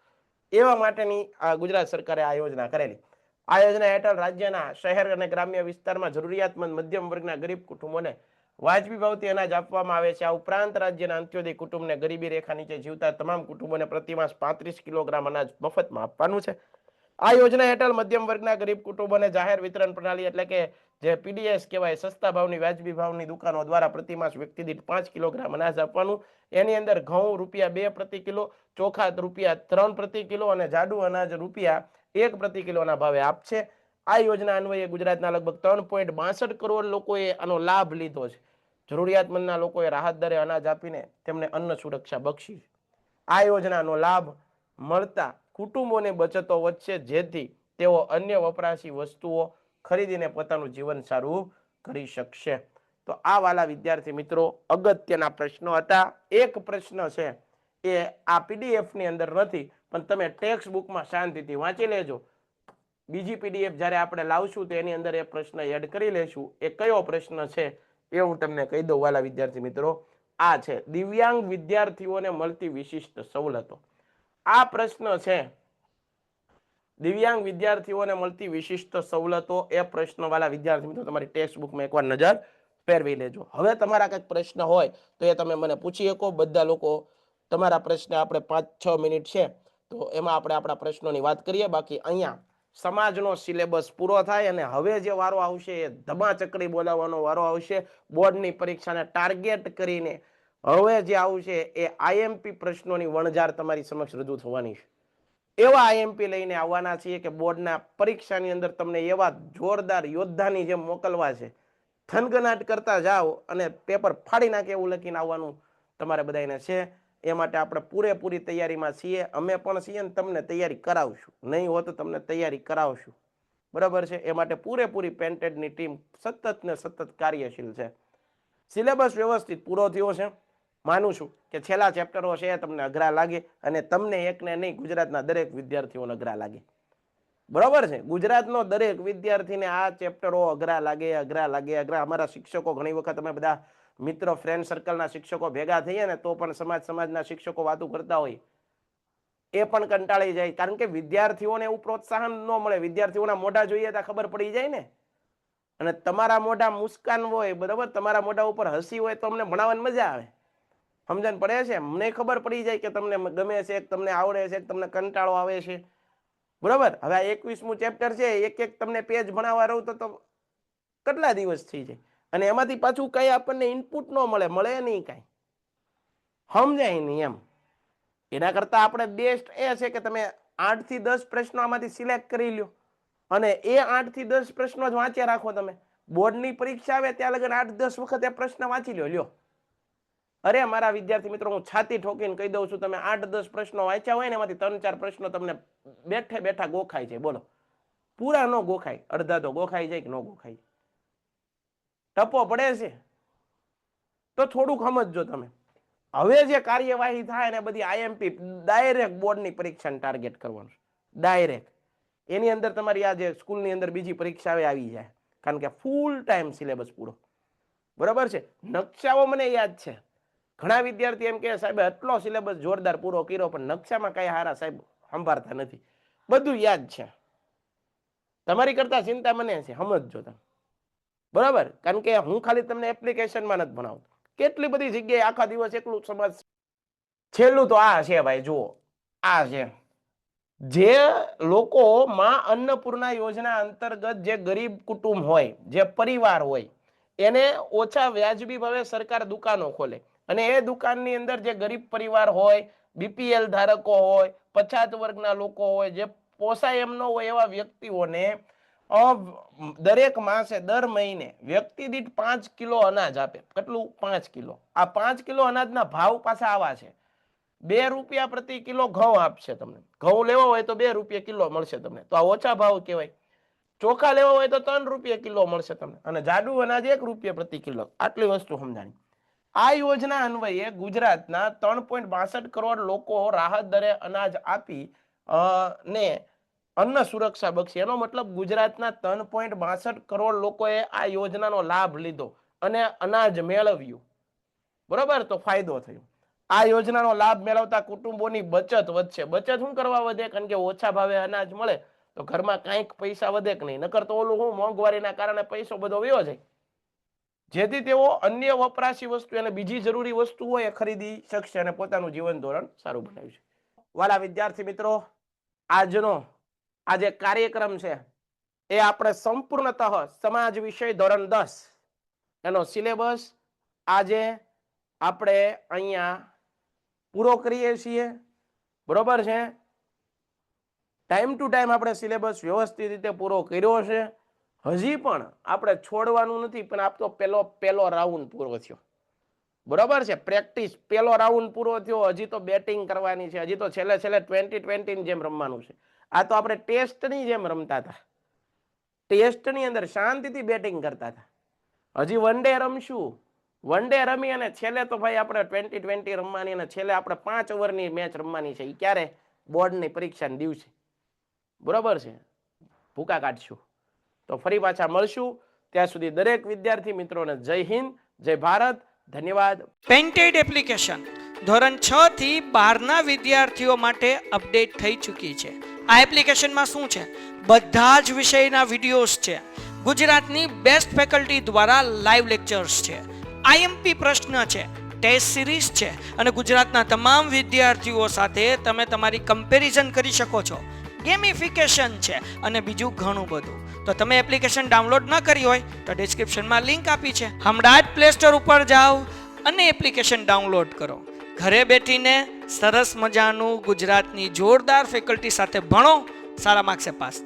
એવા માટેની આ ગુજરાત સરકારે આ યોજના કરેલી. આ યોજના હેઠળ રાજ્યના શહેર અને ગ્રામ્ય વિસ્તારમાં જરૂરિયાતમંદ મધ્યમ વર્ગના ગરીબ કુટુંબોને વાજબી ભાવથી અનાજ આપવામાં આવે છે. આ ઉપરાંત રાજ્યના અંત્યોદય કુટુંબને ગરીબી રેખા નીચે જીવતા તમામ કુટુંબોને પ્રતિમાસ 35 કિલોગ્રામ અનાજ મફતમાં આપવાનું છે. આ યોજના હેઠળ મધ્યમ વર્ગના ગરીબ કુટુંબોને જાહેર વિતરણ પ્રણાલી એટલે કે જે પીડીએસ કહેવાય, સસ્તા ભાવની વાજબી ભાવની દુકાનો દ્વારા પ્રતિમાસ વ્યક્તિ દીઠ 5 કિલોગ્રામ અનાજ આપવાનું. એની અંદર ઘઉં ₹2 પ્રતિ કિલો, ચોખા ₹3 પ્રતિ કિલો અને જાડું અનાજ ₹1 પ્રતિ કિલોના ભાવે આપશે. આ યોજના અન્વયે ગુજરાતના લગભગ 3.62 કરોડ લોકોએ આનો લાભ લીધો છે. જરૂરિયાતમંદના લોકોએ રાહત દરે અનાજ આપીને તેમને અન્ન સુરક્ષા બક્ષી. આ યોજનાનો લાભ મળતા કુટુંબોને બચતો વધશે, જેથી તેઓ અન્ય વપરાશી વસ્તુઓ ખરીદીને પોતાનું જીવન સારું કરી શકશે. તો આ વાલા વિદ્યાર્થી મિત્રો અગત્યના પ્રશ્નો હતા. એક પ્રશ્ન છે એ આ પીડીએફ ની અંદર નથી, પણ તમે ટેક્સ્ટ બુકમાં શાંતિથી વાંચી લેજો. બીજી પીડીએફ જ્યારે આપણે લાવશું તો એની અંદર એ પ્રશ્ન એડ કરી લેશું. એ કયો પ્રશ્ન છે એ હું તમને કહી દઉં વાલા વિદ્યાર્થી મિત્રો. આ છે દિવ્યાંગ વિદ્યાર્થીઓને મળતી વિશિષ્ટ સવલતો. આ પ્રશ્ન છે દિવ્યાંગ વિદ્યાર્થીઓને મળતી વિશિષ્ટ સવલતો. એ પ્રશ્ન વાલા વિદ્યાર્થી મિત્રો તમારી ટેક્સ્ટ બુકમાં એકવાર નજર ફેરવી લેજો. હવે તમારા કંઈક પ્રશ્ન હોય તો એ તમે મને પૂછી શકો. બધા લોકો તમારા પ્રશ્ન, આપણે 5-6 મિનિટ છે તો એમાં આપણે આપણા પ્રશ્નોની વાત કરીએ. બાકી અહીંયા સમાજનો સિલેબસ પૂરો થાય અને હવે જે વારો આવશે એ ધમાચકડી બોલાવવાનો વારો આવશે. બોર્ડની પરીક્ષાને ટાર્ગેટ કરીને હવે જે આવશે એ આઈએમપી પ્રશ્નોની વણઝાર તમારી સમક્ષ રજૂ થવાની છે. એવા આઈએમપી લઈને આવવાના છીએ કે બોર્ડના પરીક્ષાની અંદર તમને એવા જોરદાર યોદ્ધાની જેમ મોકલવા છે. થનગનાટ કરતા જાઓ અને પેપર ફાડી નાખે એવું લખીને આવવાનું તમારે બધાને છે. એ માટે આપણે પૂરેપૂરી તૈયારીમાં છીએ. અમે પણ છીએ ને તમને તૈયારી કરાવશું. નહીં હો તો તમને તૈયારી કરાવશું. બરાબર છે. એ માટે પૂરેપૂરી પેન્ટેડની ટીમ સતત ને સતત કાર્યશીલ છે. સિલેબસ વ્યવસ્થિત પૂરો થયો છે. માનું છું કે છેલ્લા ચેપ્ટરો છે એ તમને અઘરા લાગે અને તમને એકને નહીં, ગુજરાતના દરેક વિદ્યાર્થીઓને અઘરા લાગે. બરાબર છે. ગુજરાતનો દરેક વિદ્યાર્થીને આ ચેપ્ટરો અઘરા લાગે. અમારા શિક્ષકો ઘણી વખત અમે બધા મિત્રો, ફ્રેન્ડ સર્કલના શિક્ષકો ભેગા થઈએ ને તો પણ સમાજના શિક્ષકો વાતો કરતા હોય એ પણ કંટાળી જાય. કારણ કે વિદ્યાર્થીઓને એવું પ્રોત્સાહન ન મળે. વિદ્યાર્થીઓના મોઢા જોઈએ તો ખબર પડી જાય ને. અને તમારા મોઢા મુસ્કાન હોય, બરાબર, તમારા મોઢા ઉપર હસી હોય તો અમને ભણાવવાની મજા આવે. સમજણ પડે છે? મને ખબર પડી જાય કે તમને ગમે છે, તમને આવડે છે, તમને કંટાળો આવે છે. બરાબર. હવે આ 21મું ચેપ્ટર છે, એક તમને પેજ ભણાવવા રહું તો કેટલા દિવસ થઈ જાય અને એમાંથી પાછું કઈ આપણને ઇનપુટ ન મળે નહીં કાંઈ. સમજાય નહીં એમ. એના કરતા આપણે બેસ્ટ એ છે કે તમે 8 થી 10 પ્રશ્નો આમાંથી સિલેક્ટ કરી લ્યો અને એ 8 થી 10 પ્રશ્નો જ વાંચ્યા રાખો. તમે બોર્ડની પરીક્ષા આવે ત્યાં લગન 8-10 વખત એ પ્રશ્ન વાંચી લ્યો. અરે મારા વિદ્યાર્થી મિત્રો, હું છાતી ઠોકીને કહી દઉં છું, તમે 8-10 પ્રશ્નો વાંચ્યા હોય ને એમાંથી 3-4 પ્રશ્નો તમને બેઠા ગોખાય છે. બોલો, પૂરા ન ગોખાય, અડધા તો ગોખાઈ જાય કે ન ગોખાય. ટપો પડે છે તો થોડુંક સમજજો તમે. હવે જે કાર્યવાહી થાય ને બધી આઈએમપી ડાયરેક્ટ બોર્ડની પરીક્ષાને ટાર્ગેટ કરવાનું છે. ડાયરેક્ટ એની અંદર તમારી આ જે સ્કૂલની અંદર બીજી પરીક્ષા આવી જાય. કારણ કે ફૂલ ટાઈમ સિલેબસ પૂરો. બરાબર છે. નકશાઓ મને યાદ છે. ઘણા વિદ્યાર્થી એમ કે સાહેબ આટલો સિલેબસ જોરદાર પૂરો કર્યો પણ નકશામાં કઈ હારા સાહેબ સંભાળતા નથી. બધું યાદ છે. તમારી કરતા ચિંતા મને છે, સમજજો તમે. બરાબર. કારણ કે હું ખાલી તમને એપ્લિકેશનમાં નથી ભણાવતો. કેટલી બધી જગ્યાએ આખા દિવસ એકલું સમજ. છેલ્લું તો આ છે ભાઈ, જુઓ આ છે જે લોકો માં અન્નપૂર્ણા યોજના અંતર્ગત જે ગરીબ કુટુંબ હોય, જે પરિવાર હોય, એને ઓછા વ્યાજબી ભાવે સરકાર દુકાનો ખોલે અને એ દુકાનની અંદર જે ગરીબ પરિવાર હોય, બીપીએલ ધારકો હોય, પછાત વર્ગના લોકો હોય, જે પોસાય એમ ન હોય એવા વ્યક્તિઓને દરેક માસે દર મહિને વ્યક્તિ દીઠ 5 કિલો અનાજ આપે. કેટલું? 5 કિલો. આ 5 કિલો અનાજના ભાવ પાછા આવા છે. 2 રૂપિયા પ્રતિ કિલો ઘઉં આપશે તમને. ઘઉં લેવો હોય તો 2 રૂપિયા કિલો મળશે તમને, તો આ ઓછા ભાવ કહેવાય. ચોખા લેવો હોય તો 3 રૂપિયા કિલો મળશે તમને, અને જાડું અનાજ 1 રૂપિયા પ્રતિ કિલો. આટલી વસ્તુ સમજાણી. આ યોજના અન્વયે ગુજરાતના 3.62 કરોડ લોકો રાહત દરે અનાજ આપી ને અન્ન સુરક્ષા બક્ષી. એનો મતલબ ગુજરાતના 3.62 કરોડ લોકોએ આ યોજનાનો લાભ લીધો અને અનાજ મેળવ્યું. બરોબર, તો ફાયદો થયો. આ યોજનાનો લાભ મેળવતા કુટુંબોની બચત વધશે. બચત શું કરવા વધે? કારણ કે ઓછા ભાવે અનાજ મળે તો ઘરમાં કાંઈક પૈસા વધે કે નહીં, નકર તો ઓલું હું મોંઘવારીના કારણે પૈસો બધો વયો જાય, જેથી તેઓ અન્ય વપરાશી વસ્તુ અને બીજી જરૂરી વસ્તુ હોય એ ખરીદી શકશે અને પોતાનું જીવન ધોરણ સારું બનાવશે. વાલા વિદ્યાર્થી મિત્રો, આજનો આ જે કાર્યક્રમ છે એ આપણે સંપૂર્ણતઃ સમાજ વિષય ધોરણ 10 એનો સિલેબસ આજે આપણે અહીંયા પૂરો કરીએ છીએ. બરોબર છે? ટાઈમ ટુ ટાઈમ આપણે સિલેબસ વ્યવસ્થિત રીતે પૂરો કર્યો છે. હજી પણ આપણે છોડવાનું નથી, પણ આપતો પહેલો રાઉન્ડ પૂરો થયો. બરોબર છે? પ્રેક્ટિસ પહેલો રાઉન્ડ પૂરો થયો. હજી તો બેટિંગ કરવાની છે. હજી તો છેલ્લે 2020 ની જેમ રમવાનું છે. આ તો આપણે ટેસ્ટની જેમ રમતા હતા. ટેસ્ટની અંદર શાંતિથી બેટિંગ કરતા હતા. હજી વન ડે રમશું. વન ડે રમી અને છેલ્લે તો ભાઈ આપણે 2020 રમવાની, અને છેલ્લે આપણે 5 ઓવરની મેચ રમવાની છે. એ ક્યારે? બોર્ડની પરીક્ષાના દિવસે. બરોબર છે? ભૂકા કાઢશું. તો ફરી પાછા મળશું. ત્યાં સુધી દરેક વિદ્યાર્થી મિત્રોને જય હિન્દ, જય ભારત. ધન્યવાદ. પેન્ટેડ એપ્લિકેશન ધોરણ 6 થી 12ના વિદ્યાર્થીઓ માટે અપડેટ થઈ ચૂકી છે. આ એપ્લિકેશનમાં શું છે? બધા જ વિષયના વિડીયોઝ છે. ગુજરાતની બેસ્ટ ફેકલ્ટી દ્વારા લાઈવ લેક્ચર્સ છે. આઈએમપી પ્રશ્ન છે, ટેસ્ટ સિરીઝ છે, અને ગુજરાતના તમામ વિદ્યાર્થીઓ સાથે તમે તમારી કમ્પેરિઝન કરી શકો છો. ગેમિફિકેશન છે અને બીજું ઘણું બધું. તો તમે એપ્લિકેશન ડાઉનલોડ ન કરી હોય તો ડિસ્ક્રિપ્શનમાં લિંક આપી છે. હમણાં જ પ્લે સ્ટોર ઉપર જાઓ અને એપ્લિકેશન ડાઉનલોડ કરો. ઘરે બેઠીને સરસ મજાનું ગુજરાતની જોરદાર ફેકલ્ટી સાથે ભણો, સારા માર્ક્સે પાસ થાઓ.